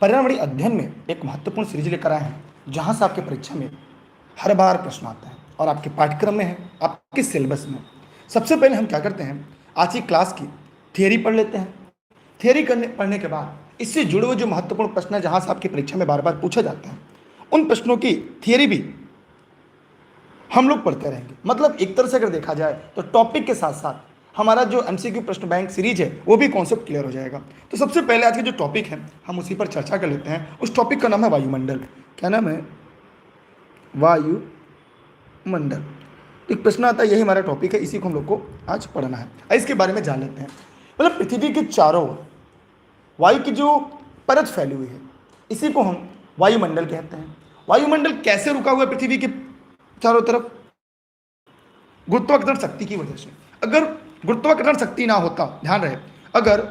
पर्यावरणीय अध्ययन में एक महत्वपूर्ण सीरीज लेकर आए हैं, जहां से आपके परीक्षा में हर बार प्रश्न आता है और आपके पाठ्यक्रम में है, आपके सिलेबस में। सबसे पहले हम क्या करते हैं, आज की क्लास की थियरी पढ़ लेते हैं। थियरी करने पढ़ने के बाद इससे जुड़े हुए जो महत्वपूर्ण प्रश्न है, जहां से आपकी परीक्षा में बार बार पूछे जाते हैं, उन प्रश्नों की थियरी भी हम लोग पढ़ते रहेंगे। मतलब एक तरह से अगर देखा जाए तो टॉपिक के साथ साथ हमारा जो एमसीक्यू प्रश्न बैंक सीरीज है वो भी कॉन्सेप्ट क्लियर हो जाएगा। तो सबसे पहले आज के जो टॉपिक है हम उसी पर चर्चा कर लेते हैं। उस टॉपिक का नाम है वायुमंडल। क्या नाम है? वायुमंडल। एक प्रश्न आता है, यही हमारा टॉपिक है, इसी को हम लोग को आज पढ़ना है। इसके बारे में जान लेते हैं। मतलब पृथ्वी के चारों ओर वायु की जो परत फैली हुई है, इसी को हम वायुमंडल कहते हैं। वायुमंडल कैसे रुका हुआ है पृथ्वी के चारों तरफ? गुरुत्वाकर्षण शक्ति की वजह से। अगर गुरुत्वाकर्षण शक्ति ना होता, ध्यान रहे, अगर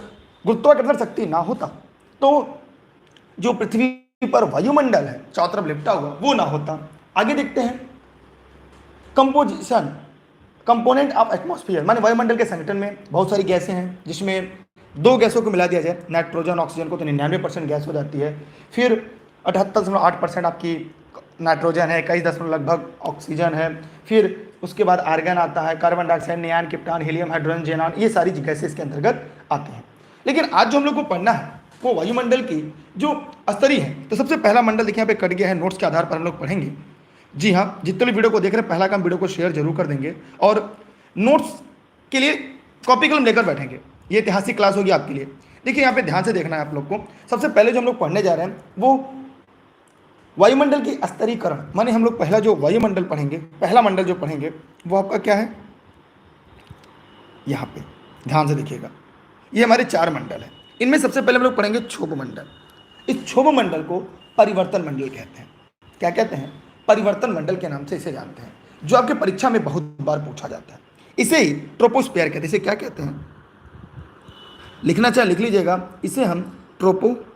गुरुत्वाकर्षण शक्ति ना होता तो जो पृथ्वी पर वायुमंडल है चारों तरफ लिपटा हुआ, वो ना होता। आगे देखते हैं कंपोजिशन, कंपोनेंट ऑफ एटमॉस्फेयर, माने वायुमंडल के संगठन में बहुत सारी गैसें हैं, जिसमें दो गैसों को मिला दिया जाए, नाइट्रोजन ऑक्सीजन को, तो 99% गैस हो जाती है। फिर 78.8% आपकी नाइट्रोजन है, 21 लगभग ऑक्सीजन है। फिर उसके बाद आर्गन आता है, carbon dioxide, neon, krypton, helium, hydrogen, xenon, ये सारी गैसें इसके अंतर्गत आती हैं। लेकिन आज जो हम लोग को पढ़ना है वो वायुमंडल की जो स्तरीय है। तो सबसे पहला मंडल देखिए यहाँ पे कट गया है, नोट्स के आधार पर हम लोग पढ़ेंगे। जी हाँ, जितने भी वीडियो को देख रहे हैं, पहला काम वीडियो को शेयर जरूर कर देंगे और नोट्स के लिए कॉपी कलम लेकर बैठेंगे। ये ऐतिहासिक क्लास होगी आपके लिए। देखिए यहाँ पे ध्यान से देखना है आप लोग को। सबसे पहले जो हम लोग पढ़ने जा रहे हैं वो वायुमंडल की स्तरीकरण, माने हम लोग पहला जो वायुमंडल पढ़ेंगे, पहला मंडल जो पढ़ेंगे वो आपका क्या है, यहाँ पे ध्यान से देखिएगा। ये हमारे 4 मंडल हैं। इनमें सबसे पहले हम लोग पढ़ेंगे क्षोभ मंडल। इस क्षोभ मंडल को परिवर्तन मंडल कहते हैं। क्या कहते हैं? परिवर्तन मंडल के नाम से इसे जानते हैं, जो आपके परीक्षा में बहुत बार पूछा जाता है। इसे ही ट्रोपोस्फीयर कहते हैं। इसे क्या कहते हैं? लिखना चाहे लिख लीजिएगा। इसे हम ट्रोपोस्फीयर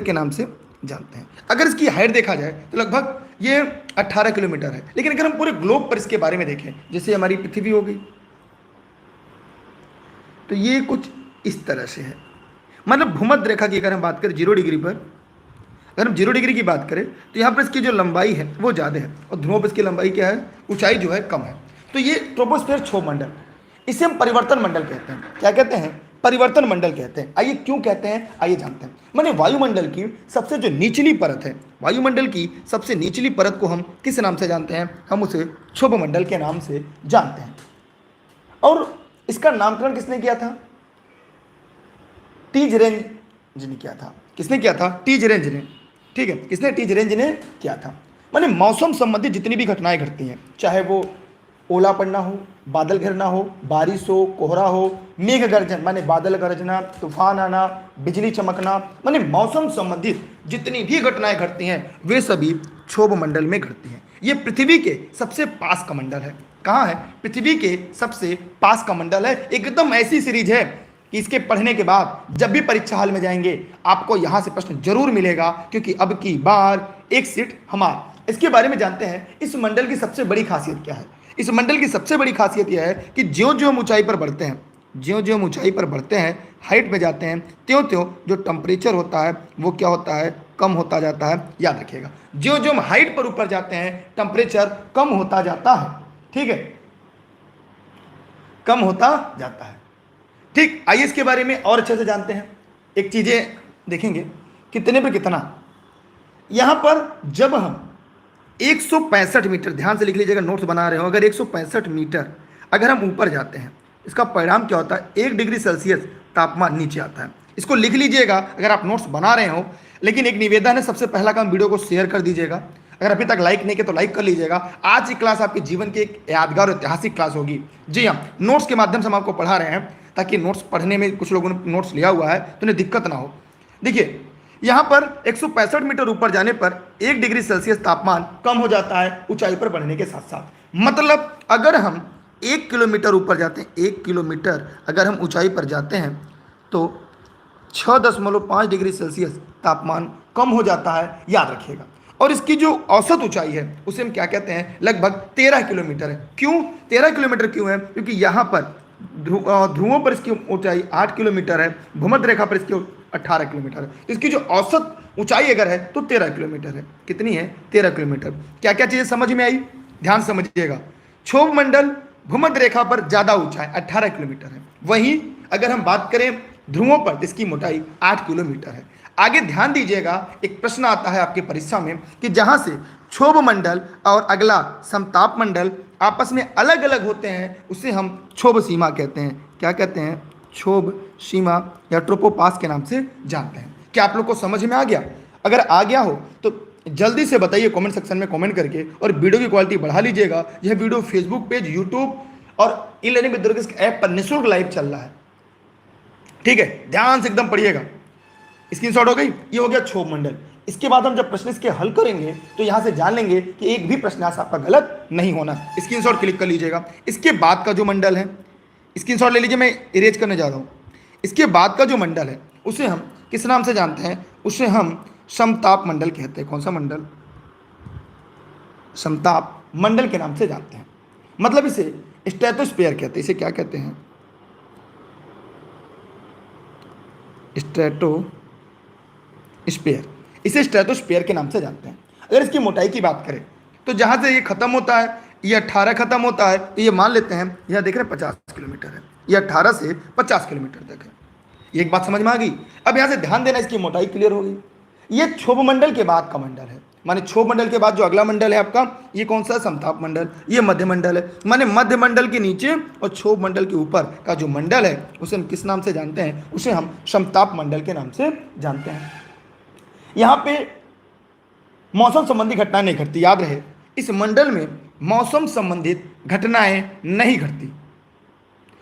के नाम से जानते हैं। अगर इसकी हाइट देखा जाए तो लगभग ये 18 किलोमीटर है। लेकिन अगर हम पूरे ग्लोब पर इसके बारे में देखें, जैसे हमारी पृथ्वी हो गई, तो ये कुछ इस तरह से है। मतलब भूमध्य रेखा की अगर हम बात करें 0 डिग्री पर, अगर हम 0 डिग्री की बात करें तो यहाँ पर इसकी जो लंबाई है वो ज़्यादा है और ध्रुवों पर इसकी लंबाई क्या है, ऊंचाई जो है कम है। तो ये ट्रोपोस्फीयर क्षोभ मंडल, इसे हम परिवर्तन मंडल कहते हैं। क्या कहते हैं? परिवर्तन मंडल कहते हैं। आइए क्यों कहते हैं, आइए जानते हैं। माने वायुमंडल की सबसे जो निचली परत है, वायुमंडल की सबसे निचली परत को हम किस नाम से जानते हैं? हम उसे क्षोभ मंडल के नाम से जानते हैं। और इसका नामकरण किसने किया था? टी जरेंज ने किया था। किसने किया था? टी जरेंज ने। ठीक है, किसने? टी जरेंज ने किया था। माने मौसम संबंधित जितनी भी घटनाएं घटती हैं, चाहे वो ओला पड़ना हो, बादल घिरना हो, बारिश हो, कोहरा हो, मेघ गर्जन माने बादल गरजना, तूफान आना, बिजली चमकना, माने मौसम संबंधित जितनी भी घटनाएं घटती हैं वे सभी क्षोभ मंडल में घटती हैं। ये पृथ्वी के सबसे पास का मंडल है। कहाँ है? पृथ्वी के सबसे पास का मंडल है। एकदम ऐसी सीरीज है कि इसके पढ़ने के बाद जब भी परीक्षा हॉल में जाएंगे आपको यहाँ से प्रश्न जरूर मिलेगा, क्योंकि अब की बार एक सीट हमारा। इसके बारे में जानते हैं। इस मंडल की सबसे बड़ी खासियत क्या है? इस मंडल की सबसे बड़ी खासियत यह है कि ज्यों ज्यों हम ऊंचाई पर बढ़ते हैं, ज्यों ज्यों हम ऊंचाई पर बढ़ते हैं, हाइट में जाते हैं, त्यों त्यों जो टेम्परेचर होता है वो क्या होता है? कम होता जाता है। याद रखिएगा, ज्यों ज्यों हम हाइट पर ऊपर जाते हैं टेम्परेचर कम होता जाता है। ठीक है, कम होता जाता है। ठीक, आइए इसके बारे में और अच्छे से जानते हैं। एक चीजें देखेंगे, कितने पे कितना। यहां पर जब हम 165 मीटर, ध्यान से लिख लीजिएगा, नोट्स बना रहे हो, अगर 165 मीटर अगर हम ऊपर जाते हैं, इसका परिणाम क्या होता है? 1 डिग्री सेल्सियस तापमान नीचे आता है। इसको लिख लीजिएगा अगर आप नोट्स बना रहे हो। लेकिन एक निवेदन है, सबसे पहला काम वीडियो को शेयर कर दीजिएगा। अगर अभी तक लाइक नहीं किया तो लाइक कर लीजिएगा। आज की क्लास आपके जीवन की एक यादगार और ऐतिहासिक क्लास होगी। जी हाँ, नोट्स के माध्यम से हम आपको पढ़ा रहे हैं, ताकि नोट्स पढ़ने में कुछ लोगों ने नोट्स लिया हुआ है तो उन्हें दिक्कत ना हो। देखिए यहाँ पर 165 मीटर ऊपर जाने पर 1 डिग्री सेल्सियस तापमान कम हो जाता है ऊंचाई पर बढ़ने के साथ साथ। मतलब अगर हम 1 किलोमीटर ऊपर जाते हैं, 1 किलोमीटर अगर हम ऊंचाई पर जाते हैं तो 6.5 डिग्री सेल्सियस तापमान कम हो जाता है। याद रखिएगा। और इसकी जो औसत ऊंचाई है उसे हम क्या कहते हैं? लगभग 13 किलोमीटर है। क्यों 13 किलोमीटर क्यों है? क्योंकि यहाँ पर ध्रुवों पर इसकी ऊंचाई 8 किलोमीटर है, भूमध्य रेखा पर इसकी 18 किलोमीटर है। इसकी जो औसत ऊंचाई अगर है तो 13 किलोमीटर है। कितनी है? 13 किलोमीटर। क्या क्या चीजें समझ में आई? ध्यान समझिएगा। क्षोभ मंडल भूमध्य रेखा पर ज्यादा ऊंचा है, 18 किलोमीटर है। वहीं अगर हम बात करें ध्रुवों पर, इसकी मोटाई 8 किलोमीटर है। आगे ध्यान दीजिएगा, एक प्रश्न आता है आपकी परीक्षा में कि जहां से क्षोभ मंडल और अगला समताप मंडल आपस में अलग अलग होते हैं, उसे हम क्षोभ सीमा कहते हैं। क्या कहते हैं? क्षोभ सीमा या ट्रोपोपास के नाम से जानते हैं। क्या आप लोग को समझ में आ गया? अगर आ गया हो तो जल्दी से बताइए कमेंट सेक्शन में कमेंट करके, और वीडियो की क्वालिटी बढ़ा लीजिएगा। यह वीडियो फेसबुक पेज, यूट्यूब और e learning with Durgesh app पर निःशुल्क लाइव चल रहा है। ठीक है, ध्यान से एकदम पढ़िएगा। स्क्रीनशॉट हो गई? ये हो गया क्षोभ मंडल। इसके बाद हम जब प्रश्न इसके हल करेंगे तो यहां से जान लेंगे कि एक भी प्रश्न आपका गलत नहीं होना। स्क्रीनशॉट क्लिक कर लीजिएगा। इसके बाद का जो मंडल है, स्क्रीनशॉट ले लीजिए, मैं इरेज करने जा रहा हूं। इसके बाद का जो मंडल है उसे हम किस नाम से जानते हैं? उसे हम समताप मंडल कहते हैं। कौन सा मंडल? समताप मंडल के नाम से जानते हैं। मतलब इसे स्ट्रेटोस्फीयर कहते हैं। इसे क्या कहते हैं? स्ट्रेटोस्फीयर। इसे स्ट्रेटोस्फीयर के नाम से जानते हैं। अगर इसकी मोटाई की बात करें तो जहां से ये खत्म होता है, ये 18 खत्म होता है, तो ये मान लेते हैं, यह देख रहे हैं 50 किलोमीटर है। ये 18 से 50 किलोमीटर तक है। ये एक बात समझ में आ गई। अब यहां से ध्यान देना, इसकी मोटाई क्लियर हो गई। ये क्षोभ मंडल के बाद का मंडल है, माने क्षोभ मंडल के बाद जो अगला मंडल है आपका, ये कौन सा? समताप मंडल। ये मध्य मंडल है, माने मध्य मंडल के नीचे और क्षोभ मंडल के ऊपर का जो मंडल है उसे हम किस नाम से जानते हैं? उसे हम समताप मंडल के नाम से जानते हैं। यहां पे मौसम संबंधी घटनाएं नहीं घटती, याद रहे। इस मंडल में मौसम संबंधित घटनाएं नहीं घटती।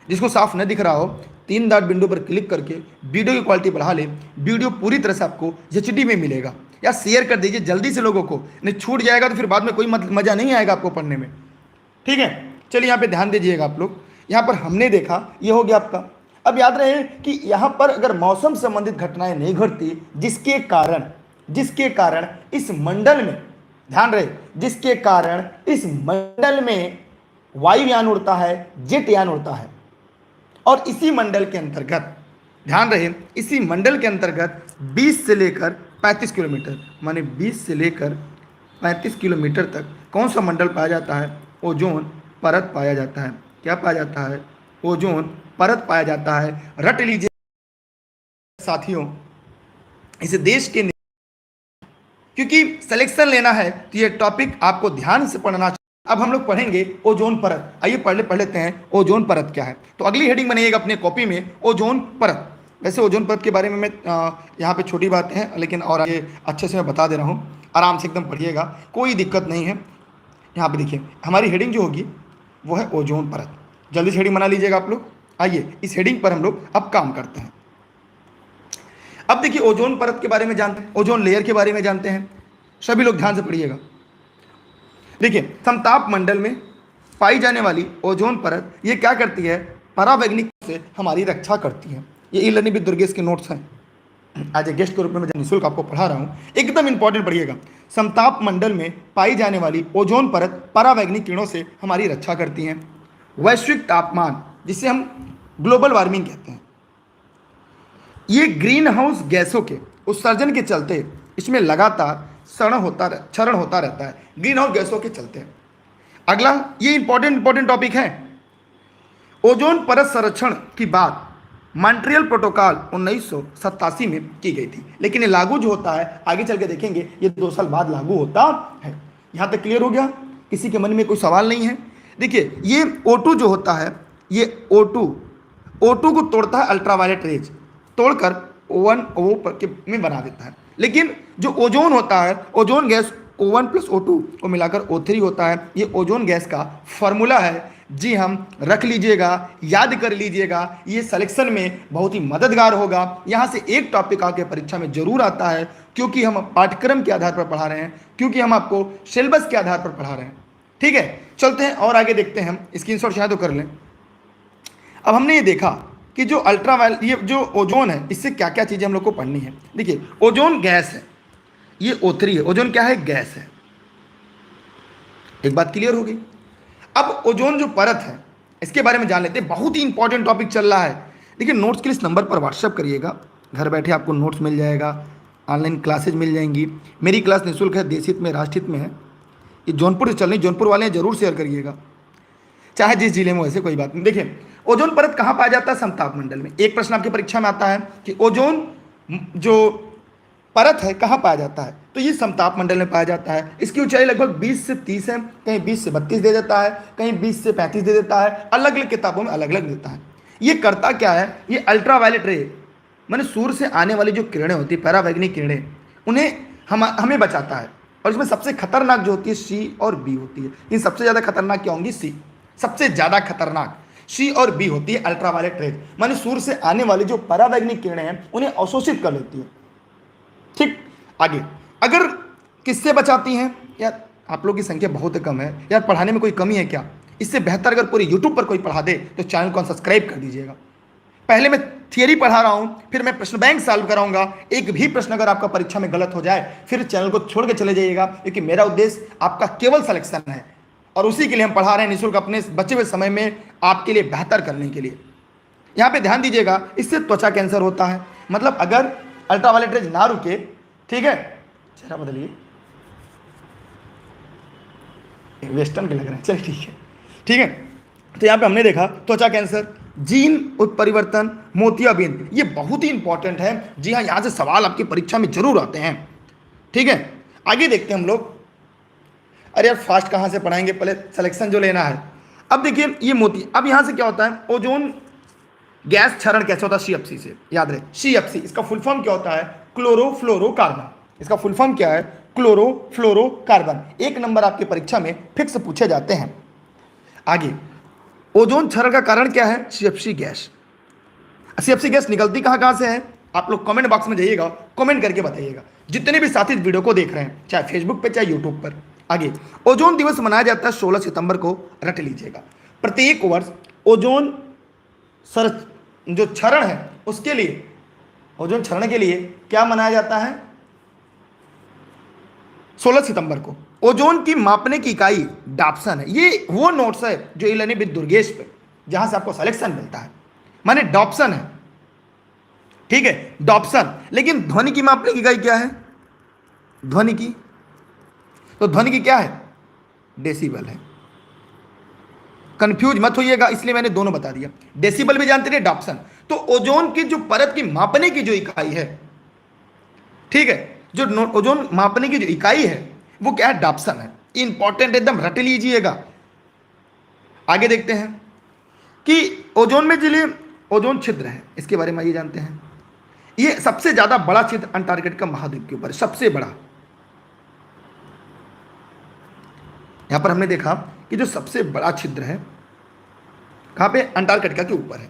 जिसको साफ न दिख रहा हो, 3 डॉट बिंदु पर क्लिक करके वीडियो की क्वालिटी बढ़ा ले। वीडियो पूरी तरह से आपको एचडी में मिलेगा। या शेयर कर दीजिए जल्दी से लोगों को, नहीं छूट जाएगा तो फिर बाद में कोई मजा नहीं आएगा आपको पढ़ने में। ठीक है, चलिए यहाँ पे ध्यान दीजिएगा आप लोग। यहाँ पर हमने देखा, ये हो गया आपका। अब याद रहे कि यहाँ पर अगर मौसम संबंधित घटनाएं नहीं घटती, जिसके कारण इस मंडल में, ध्यान रहे, जिसके कारण इस मंडल में वायुयान उड़ता है, जेट यान उड़ता है। और इसी मंडल के अंतर्गत, ध्यान रहे, इसी मंडल के अंतर्गत 20 से लेकर 35 किलोमीटर, माने 20 से लेकर 35 किलोमीटर तक कौन सा मंडल पाया जाता है? ओजोन परत पाया जाता है। क्या पाया जाता है? ओजोन परत पाया जाता है। रट लीजिए साथियों, इस देश के, क्योंकि सिलेक्शन लेना है तो ये टॉपिक आपको ध्यान से पढ़ना चाहिए। अब हम लोग पढ़ेंगे ओजोन परत। आइए पढ़ लेते हैं ओजोन परत क्या है। तो अगली हेडिंग बनेगा अपने कॉपी में ओजोन परत। वैसे ओजोन परत के बारे में मैं यहाँ पे छोटी बातें हैं, लेकिन और आगे अच्छे से मैं बता दे रहा हूँ। आराम से एकदम पढ़िएगा, कोई दिक्कत नहीं है। यहाँ पे देखिए हमारी हेडिंग जो होगी वो है ओजोन परत। जल्दी से हेडिंग बना लीजिएगा आप लोग। आइए इस हेडिंग पर हम लोग अब काम करते हैं। अब देखिए ओजोन परत के बारे में जानते हैं, ओजोन लेयर के बारे में जानते हैं। सभी लोग ध्यान से पढ़िएगा। देखिए समताप मंडल में पाई जाने वाली ओजोन परत ये क्या करती है? परावैंगनिक से हमारी रक्षा करती है। ये ई लर्निंग विद दुर्गेश के नोट्स हैं। आज गेस्ट के रूप में मैं निःशुल्क आपको पढ़ा रहा हूँ, एकदम इंपॉर्टेंट पढ़िएगा। समताप मंडल में पाई जाने वाली ओजोन परत परावैंगनिक किरणों से हमारी रक्षा करती हैं। वैश्विक तापमान, जिसे हम ग्लोबल वार्मिंग कहते हैं, ये ग्रीन हाउस गैसों के उत्सर्जन के चलते इसमें लगातार क्षरण होता रहता है, ग्रीन हाउस गैसों के चलते। अगला ये इंपॉर्टेंट टॉपिक है। ओजोन परत संरक्षण की बात मॉन्ट्रियल प्रोटोकॉल 1987 में की गई थी, लेकिन ये लागू जो होता है आगे चल के देखेंगे ये 2 साल बाद लागू होता है। यहाँ तक क्लियर हो गया? किसी के मन में कोई सवाल नहीं है? देखिए ये O2 जो होता है, ये O2 को तोड़ता है अल्ट्रावायलेट रेज, तोड़कर O1 O में बना देता है। लेकिन जो ओजोन होता है, ओजोन गैस O1 + O2 को मिलाकर O3 होता है। ये ओजोन गैस का फॉर्मूला है। जी हम रख लीजिएगा, याद कर लीजिएगा, ये सिलेक्शन में बहुत ही मददगार होगा। यहाँ से एक टॉपिक आके परीक्षा में जरूर आता है, क्योंकि हम पाठ्यक्रम के आधार पर पढ़ा रहे हैं, क्योंकि हम आपको सिलेबस के आधार पर पढ़ा रहे हैं। ठीक है, चलते हैं और आगे देखते हैं। हम स्क्रीनशॉट शायद तो कर लें। अब हमने ये देखा कि जो अल्ट्रावायलेट, ये जो ओजोन है, इससे क्या क्या चीज़ें हम लोग को पढ़नी है। देखिए ओजोन गैस है, ये O3 है। ओजोन क्या है? गैस है। एक बात क्लियर हो गई। अब ओजोन जो परत है, इसके बारे में जान लेते हैं। बहुत ही इंपॉर्टेंट टॉपिक चल रहा है। देखिए, नोट्स के लिए इस नंबर पर व्हाट्सअप करिएगा, घर बैठे आपको नोट्स मिल जाएगा, ऑनलाइन क्लासेज मिल जाएंगी। मेरी क्लास निःशुल्क है, देश हित में, राष्ट्र हित में है। ये जौनपुर से चल रही, जौनपुर वाले हैं, जरूर शेयर करिएगा, चाहे जिस जिले में, वैसे कोई बात नहीं। देखिए, ओजोन परत कहाँ पाया जाता है? समताप मंडल में। एक प्रश्न आपकी परीक्षा में आता है कि ओजोन जो परत है कहाँ पाया जाता है, तो ये समताप मंडल में पाया जाता है। इसकी ऊंचाई लगभग 20 से 30 है, कहीं 20 से 32 दे देता है, कहीं 20 से 35 दे देता है, अलग अलग किताबों में अलग अलग देता है। ये करता क्या है? ये अल्ट्रावायलेट रे, माने सूर्य से आने वाली जो किरणें होती है, पैरावैग्निक किरणें, उन्हें हमें बचाता है। और इसमें सबसे खतरनाक जो होती है सी और बी होती है। इन सबसे ज़्यादा खतरनाक क्या होंगी? सी। सबसे ज़्यादा खतरनाक सी और बी होती है अल्ट्रावायलेट रेज, माने सूर्य से आने वाली जो पैरावैग्निक किरणें हैं उन्हें अवशोषित कर लेती है। ठीक, आगे अगर किससे बचाती हैं? यार आप लोग की संख्या बहुत कम है, यार पढ़ाने में कोई कमी है क्या? इससे बेहतर अगर पूरे यूट्यूब पर कोई पढ़ा दे तो चैनल को सब्सक्राइब कर दीजिएगा। पहले मैं थियरी पढ़ा रहा हूं, फिर मैं प्रश्न बैंक सॉल्व कराऊंगा। एक भी प्रश्न अगर आपका परीक्षा में गलत हो जाए फिर चैनल को छोड़ के चले जाइएगा, क्योंकि मेरा उद्देश्य आपका केवल सिलेक्शन है और उसी के लिए हम पढ़ा रहे हैं निःशुल्क, अपने बचे हुए समय में आपके लिए बेहतर करने के लिए। यहाँ पे ध्यान दीजिएगा, इससे त्वचा कैंसर होता है। मतलब अगर अल्ट्रावायलेट रेज ना रुके, ठीक है, चेहरा बदलिए, वेस्टर्न के लग रहे हैं, चलिए ठीक है, ठीक है। तो यहाँ पे हमने देखा त्वचा कैंसर, जीन उत्परिवर्तन, मोतियाबिंद, ये बहुत ही इंपॉर्टेंट है। जी हाँ, यहाँ से सवाल आपकी परीक्षा में जरूर आते हैं, ठीक है। आगे देखते हैं हम लोग। अरे यार फास्ट कहाँ से पढ़ाएंगे, पहले सिलेक्शन जो लेना है। अब देखिए ये मोती, अब यहाँ से क्या होता है? ओजोन गैस क्षरण कैसे होता है? CFC से, याद रहे CFC, इसका फुल फॉर्म क्या होता है? क्लोरोफ्लोरोकार्बन। इसका फुल फॉर्म क्या है? क्लोरोफ्लोरोकार्बन। एक नंबर आपकी परीक्षा में फिक्स पूछे जाते हैं। आगे, ओजोन क्षरण का कारण क्या है? CFC gas. CFC गैस निकलती कहाँ से है? आप लोग कमेंट बॉक्स में जाइएगा, कमेंट करके बताइएगा, जितने भी साथी इस वीडियो को देख रहे हैं, चाहे फेसबुक पे चाहे यूट्यूब पर। आगे, ओजोन दिवस मनाया जाता है 16 सितंबर को, रट लीजिएगा। प्रत्येक वर्ष ओजोन जो क्षरण है उसके लिए, ओजोन क्षरण के लिए क्या मनाया जाता है? 16 सितंबर को। ओजोन की मापने की इकाई डॉप्सन है। ये वो नोट्स है जो ई-लर्निंग विद दुर्गेश पे, जहां से आपको सिलेक्शन मिलता है, माने डॉप्सन है, ठीक है, डॉप्सन। लेकिन ध्वनि की मापने की इकाई क्या है? ध्वनि की, तो ध्वनि की क्या है? डेसिबल है। कंफ्यूज मत होइएगा, इसलिए मैंने दोनों बता दिया, डेसिबल भी जानते रहिए, डॉप्सन। तो ओजोन की जो परत की मापने की जो इकाई है, ठीक है, जो ओजोन मापने की जो इकाई है वो क्या है? डॉप्सन है। इंपॉर्टेंट, एकदम रट लीजिएगा। आगे देखते हैं कि ओजोन में जिले ओजोन छिद्र है, इसके बारे में ये जानते हैं। ये सबसे ज्यादा बड़ा छिद्र अंटार्कटिका महाद्वीप के ऊपर, सबसे बड़ा। यहां पर हमने देखा कि जो सबसे बड़ा छिद्र है कहां पे? अंटार्कटिका के ऊपर है।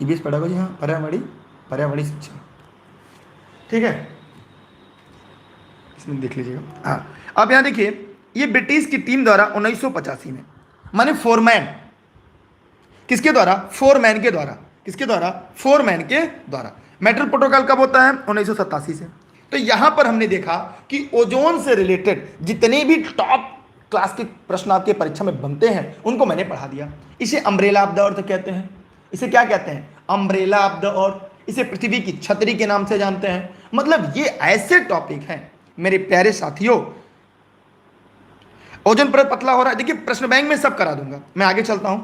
ईबीएस पढ़ा जी, हाँ, पर्यावरणीय शिक्षा, ठीक है, इसमें देख लीजिएगा। हाँ, अब यहां देखिए, ये ब्रिटिश की टीम द्वारा 1985 में, माने फोरमैन, किसके द्वारा? फोरमैन के द्वारा। किसके द्वारा? फोरमैन के द्वारा। मेट्रिक प्रोटोकॉल कब होता है? 1987 से। तो यहां पर हमने देखा कि ओजोन से रिलेटेड जितने भी टॉप क्लास के प्रश्न आपके परीक्षा में बनते हैं उनको मैंने पढ़ा दिया। इसे अम्ब्रेला ऑफ द अर्थ कहते हैं। इसे क्या कहते हैं? Umbrella of the earth. इसे पृथ्वी की छतरी के नाम से जानते हैं। मतलब ये ऐसे टॉपिक हैं मेरे प्यारे साथियों। ओजोन परत पतला हो रहा है, देखिए प्रश्न बैंक में सब करा दूंगा। मैं आगे चलता हूं।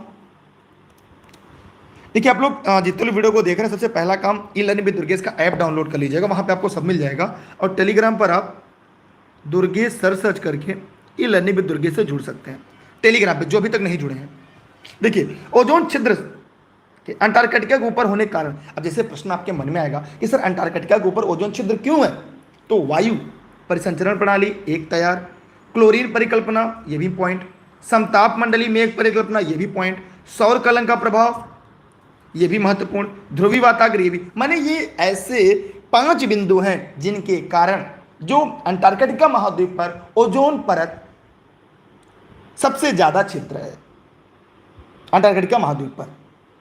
देखिए आप लोग जितने लोग वीडियो को देख रहे हैं, सबसे पहला काम ई-लर्निंग विद दुर्गेश का ऐप डाउनलोड कर लीजिएगा, वहां पे आपको सब मिल जाएगा। और टेलीग्राम पर आप दुर्गेश सर्च करके ई-लर्निंग विद दुर्गेश से जुड़ सकते हैं, टेलीग्राम पे, जो अभी तक नहीं जुड़े हैं। देखिए ओजोन छिद्र के अंटार्कटिका के ऊपर होने के कारण, अब जैसे प्रश्न आपके मन में आएगा कि सर अंटार्कटिका के ऊपर ओजोन छिद्र क्यों है, तो वायु परिसंचरण प्रणाली एक तैयार, क्लोरीन परिकल्पना ये भी पॉइंट, समताप मंडली मेघ परिकल्पना ये भी पॉइंट, सौर कलंक का प्रभाव ये भी महत्वपूर्ण, ध्रुवी वाताग्र ये भी। माने ये ऐसे 5 बिंदु हैं जिनके कारण जो अंटार्कटिका महाद्वीप पर ओजोन परत सबसे ज्यादा छिद्र है। अंटार्कटिका महाद्वीप पर,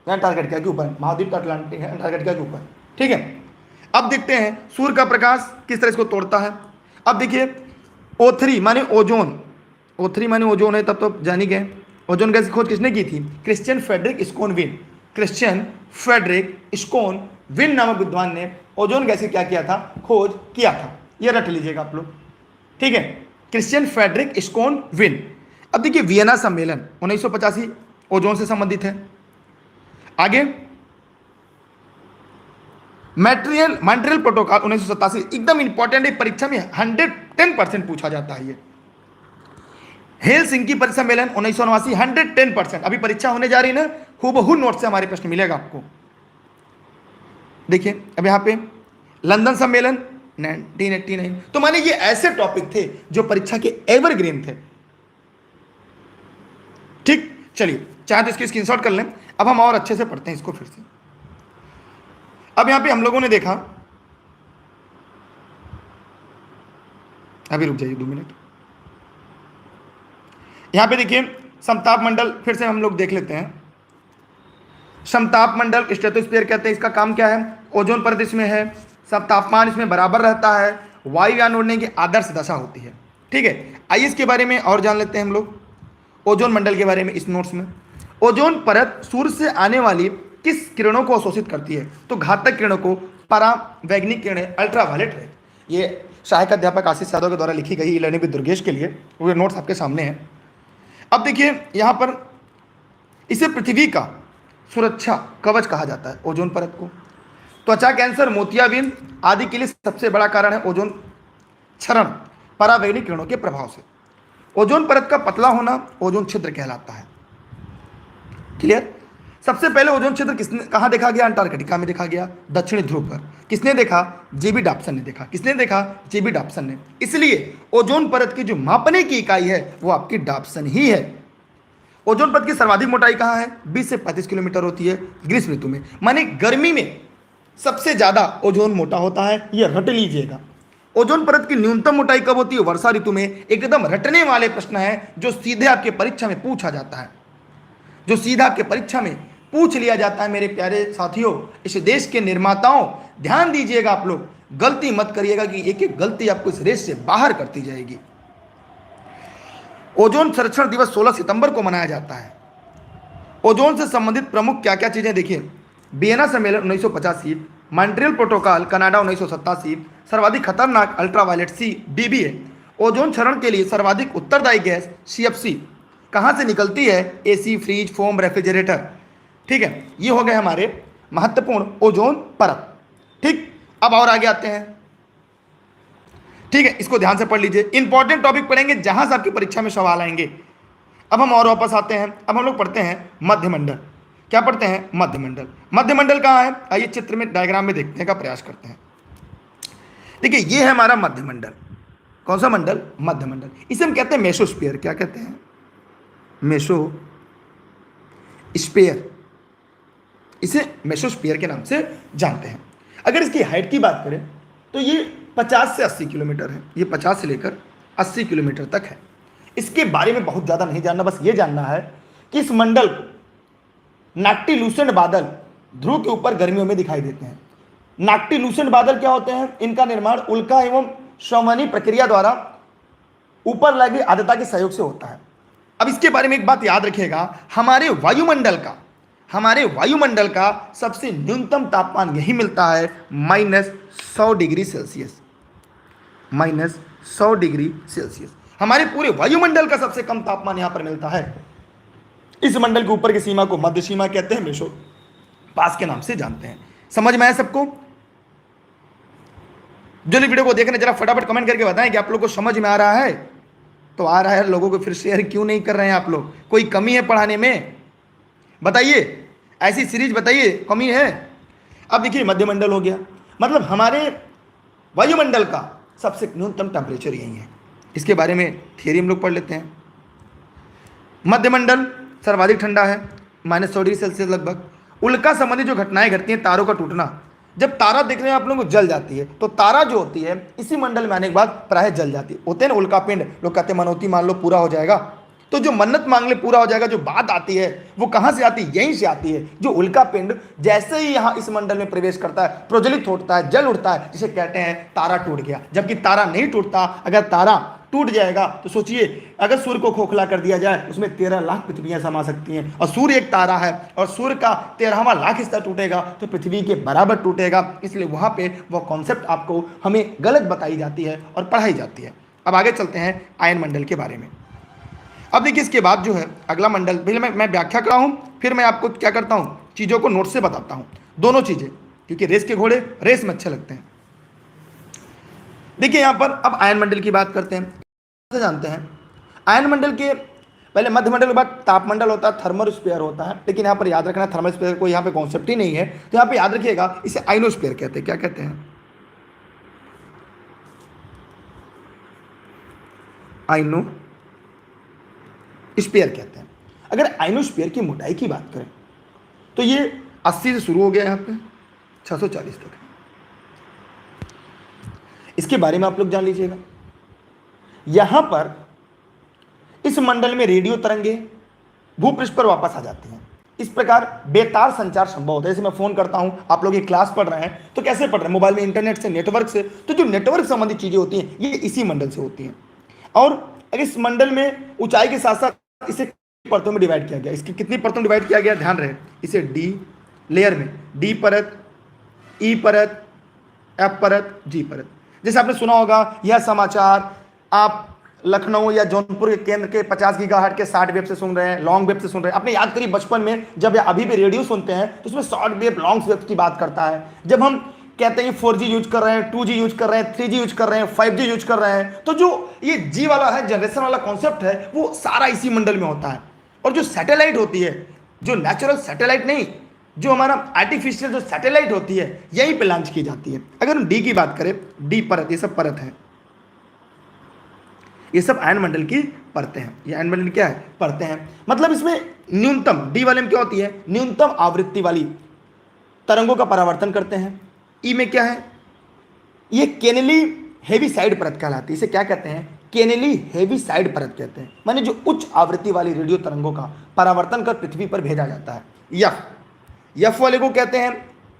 अंटार्कटिका के ऊपर, महाद्वीप अटलांटिक है, अंटार्कटिका के ऊपर, ठीक है। अब देखते हैं सूर्य का प्रकाश किस तरह इसको तोड़ता है। अब देखिए O3 माने ओजोन, O3 माने ओजोन है, तब तो जान ही गए। ओजोन गैस की खोज किसने की थी? Christian Friedrich Schoenbein. Christian Friedrich Schoenbein नामक विद्वान ने ओजोन गैस की क्या किया था? खोज किया था। ये रट लीजिएगा आप लोग, ठीक है। Christian Friedrich Schoenbein. अब देखिए वियना सम्मेलन 1985 ओजोन से संबंधित है। आगे मॉन्ट्रियल प्रोटोकॉल 1987, एकदम इंपॉर्टेंट है, परीक्षा में 110% पूछा जाता है ये। हेलसिंकी परिषद सम्मेलन 1989, 110%। अभी परीक्षा होने जा रही है ना, हूबहू नोट से हमारे प्रश्न मिलेगा आपको। देखिए अब यहां पे लंदन सम्मेलन 1989। तो माने ये ऐसे टॉपिक थे जो परीक्षा के एवरग्रीन थे, ठीक। चलिए चाहे तो इसकी स्क्रीनशॉट कर लें। अब हम और अच्छे से पढ़ते हैं इसको फिर से। अब यहां पे हम लोगों ने देखा, अभी रुक जाइए 2 मिनट। यहां पे देखिए समताप मंडल फिर से हम लोग देख लेते हैं। समताप मंडल स्ट्रेटोस्फीयर कहते हैं, इसका काम क्या है? ओजोन परत इसमें है, सब तापमान इसमें बराबर रहता है, वायुयान उड़ने की आदर्श दशा होती है, ठीक है। आइए इसके बारे में और जान लेते हैं हम लोग, ओजोन मंडल के बारे में इस नोट्स में। ओजोन परत सूर्य से आने वाली किस किरणों को अवशोषित करती है? तो घातक किरणों को, परावैंगनिक किरणें, अल्ट्रावायलेट रे। ये सहायक अध्यापक आशीष यादव के द्वारा लिखी गई लर्निंग विद दुर्गेश के लिए, वो नोट्स आपके सामने हैं। अब देखिए यहां पर इसे पृथ्वी का सुरक्षा कवच कहा जाता है ओजोन परत को। त्वचा कैंसर, मोतियाबिंद आदि के लिए सबसे बड़ा कारण है ओजोन क्षरण परावैंगनिक किरणों के प्रभाव से। ओजोन परत का पतला होना ओजोन छिद्र कहलाता है। क्लियर? सबसे पहले ओजोन छिद्र किसने कहां देखा गया? अंटार्कटिका में देखा गया, दक्षिणी ध्रुव पर। किसने देखा? जेबी डॉप्सन ने देखा। किसने देखा? जेबी डॉप्सन ने। इसलिए ओजोन परत की जो मापने की इकाई है वो आपकी डॉप्सन ही है। ओजोन परत की सर्वाधिक मोटाई कहां है? 20 से 35 किलोमीटर होती है ग्रीष्म ऋतु में, माने गर्मी में सबसे ज्यादा ओजोन मोटा होता है, यह रट लीजिएगा। ओजोन परत की न्यूनतम मोटाई कब होती है? वर्षा ऋतु में। एकदम रटने वाले प्रश्न है जो सीधे आपके परीक्षा में पूछा जाता है, जो सीधा आपके परीक्षा में पूछ लिया जाता है। मेरे प्यारे साथियों, इस देश के निर्माताओं, ध्यान दीजिएगा, आप लोग गलती मत करिएगा कि एक एक गलती आपको इस रेस से बाहर करती जाएगी। ओजोन संरक्षण दिवस 16 सितंबर को मनाया जाता है। ओजोन से संबंधित प्रमुख क्या क्या चीजें देखिए, वियना सम्मेलन 1985, मॉन्ट्रियल प्रोटोकॉल कनाडा 1987, सर्वाधिक खतरनाक अल्ट्रावायलेट सी डीबी है। ओजोन क्षरण के लिए सर्वाधिक उत्तरदायी गैस सीएफसी कहां से निकलती है? एसी, फ्रिज, फोम, रेफ्रिजरेटर, ठीक है। ये हो गए हमारे महत्वपूर्ण ओजोन परत, ठीक। अब और आगे आते हैं, ठीक है, इसको ध्यान से पढ़ लीजिए। इंपॉर्टेंट टॉपिक पढ़ेंगे जहां से आपकी परीक्षा में सवाल आएंगे। अब हम और वापस आते हैं। अब हम लोग पढ़ते हैं मध्यमंडल। क्या पढ़ते हैं? मध्यमंडल। मध्यमंडल कहाँ है? आइए चित्र में, डायग्राम में देखने का प्रयास करते हैं। देखिए ये है हमारा मध्यमंडल। कौन सा मंडल? मध्यमंडल। इसे हम कहते हैं मेसोस्फीयर। क्या कहते हैं? मेसोस्फीयर। इसे मेसोस्फीयर के नाम से जानते हैं। अगर इसकी हाइट की बात करें तो ये 50 से 80 किलोमीटर है। ये 50 से लेकर 80 किलोमीटर तक है। इसके बारे में बहुत ज़्यादा नहीं जानना, बस ये जानना है कि इस मंडल को नाक्टिलूसेंट बादल ध्रुव के ऊपर गर्मियों में दिखाई देते हैं। नाक्टिलूसेंट बादल क्या होते हैं? इनका निर्माण उल्का एवं संवहनी प्रक्रिया द्वारा ऊपर लगी आर्द्रता के सहयोग से होता है। अब इसके बारे में एक बात याद रखिएगा, हमारे वायुमंडल का सबसे न्यूनतम तापमान यही मिलता है -100 डिग्री सेल्सियस। -100 डिग्री सेल्सियस हमारे पूरे वायुमंडल का सबसे कम तापमान यहां पर मिलता है। इस मंडल के ऊपर की सीमा को मध्य सीमा कहते हैं, मेसो पास के नाम से जानते हैं। समझ में आया सबको? जो वीडियो को देख रहे हैं जरा फटाफट कमेंट करके बताएं कि आप लोगों को समझ में आ रहा है। तो आ रहा है, लोगों को फिर शेयर क्यों नहीं कर रहे हैं आप लोग? कोई कमी है पढ़ाने में? बताइए, ऐसी सीरीज बताइए, कमी है? अब देखिए मध्यमंडल हो गया, मतलब हमारे वायुमंडल का सबसे न्यूनतम टेम्परेचर यही है। इसके बारे में थियरी हम लोग पढ़ लेते हैं। मध्यमंडल सर्वाधिक ठंडा है, -100 डिग्री सेल्सियस लगभग। उल्का संबंधी जो घटनाएं घटती हैं, तारों का टूटना, जब तारा देखने में आप लोगों को जल जाती है तो तारा जो होती है इसी मंडल में आने के बाद प्राय जल जाती है। होते हैं ना उल्का पिंड, लोग कहते हैं मनौती मान लो पूरा हो जाएगा, तो जो मन्नत मांग ले पूरा हो जाएगा, जो बात आती है वो कहां से आती है? यहीं से आती है। जो उल्का पिंड जैसे ही यहां इस मंडल में प्रवेश करता है, प्रज्वलित होता है, जल उठता है, जिसे कहते हैं तारा टूट गया। जबकि तारा नहीं टूटता। अगर तारा टूट जाएगा तो सोचिए, अगर सूर्य को खोखला कर दिया जाए, उसमें 13 लाख पृथ्वियां समा सकती हैं, और सूर्य एक तारा है, और सूर्य का 13वां लाख हिस्सा टूटेगा तो पृथ्वी के बराबर टूटेगा। इसलिए वहां पे वो कॉन्सेप्ट आपको हमें गलत बताई जाती है और पढ़ाई जाती है। अब आगे चलते हैं आयन मंडल के बारे में। अब देखिए, इसके बाद जो है अगला मंडल, पहले मैं व्याख्या कर रहा हूं, फिर मैं आपको क्या करता हूं, चीजों को नोट से बताता हूं, दोनों चीजें, क्योंकि रेस के घोड़े रेस में अच्छे लगते हैं। देखिए यहां पर अब आयन मंडल की बात करते हैं। जानते हैं आयन मंडल के पहले मध्य मंडल के बाद तापमंडल होता है, थर्मोस्फीयर होता है। लेकिन यहां पर याद रखना, थर्मोस्फीयर को यहां पे कॉन्सेप्ट ही नहीं है, तो यहां पे याद रखिएगा इसे आइनोस्फीयर कहते हैं। क्या कहते हैं? आइनोस्फीयर कहते हैं। अगर आइनोस्फीयर की मोटाई की बात करें तो ये 80 से शुरू हो गया, यहां पे 640 तक। इसके बारे में आप लोग जान लीजिएगा। यहां पर इस मंडल में रेडियो तरंगे भूपृष्ठ पर वापस आ जाती हैं। इस प्रकार बेतार संचार संभव होता है। जैसे मैं फोन करता हूं, आप लोग ये क्लास पढ़ रहे हैं, तो कैसे पढ़ रहे हैं? मोबाइल में, इंटरनेट से, नेटवर्क से। तो जो नेटवर्क संबंधित चीजें होती हैं ये इसी मंडल से होती हैं। और अगर इस मंडल में ऊंचाई के साथ साथ इसे परतों में डिवाइड किया गया। इसकी कितनी परतों में डिवाइड किया गया? ध्यान रहे, इसे डी लेयर में, डी परत, ई परत, एफ परत, जी परत। जैसे आपने सुना होगा, यह समाचार आप लखनऊ या जौनपुर के केंद्र के 50 गीगाहर्ट्ज के 60 वेव से सुन रहे हैं, लॉन्ग वेव से सुन रहे हैं। आपने याद करिए बचपन में जब या अभी भी रेडियो सुनते हैं तो उसमें शॉर्ट वेव, लॉन्ग वेव की बात करता है। जब हम कहते हैं 4G यूज कर रहे हैं, 2G यूज कर रहे हैं, 3G यूज कर रहे हैं, 5G यूज कर रहे हैं, तो जो ये जी वाला है, जनरेशन वाला कॉन्सेप्ट है, वो सारा इसी मंडल में होता है। और जो सैटेलाइट होती है, जो नेचुरल सैटेलाइट नहीं, जो हमारा आर्टिफिशियल जो सैटेलाइट होती है, यहीं पे लॉन्च की जाती है। अगर हम डी की बात करें, डी परत, ये सब परत है, ये सब आयन मंडल की परतें हैं। ये आयन मंडल क्या है? परतें हैं। मतलब इसमें न्यूनतम, डी वाले में क्या होती है? न्यूनतम आवृत्ति वाली तरंगों का परावर्तन करते हैं। ई में क्या है? ये केनेली हेवी साइड परत कहलाती है। इसे क्या कहते हैं? केनेली हेवी साइड परत कहते हैं। माने जो उच्च आवृत्ति वाली रेडियो तरंगों का परावर्तन कर पृथ्वी पर भेजा जाता है। यफ वाले को कहते हैं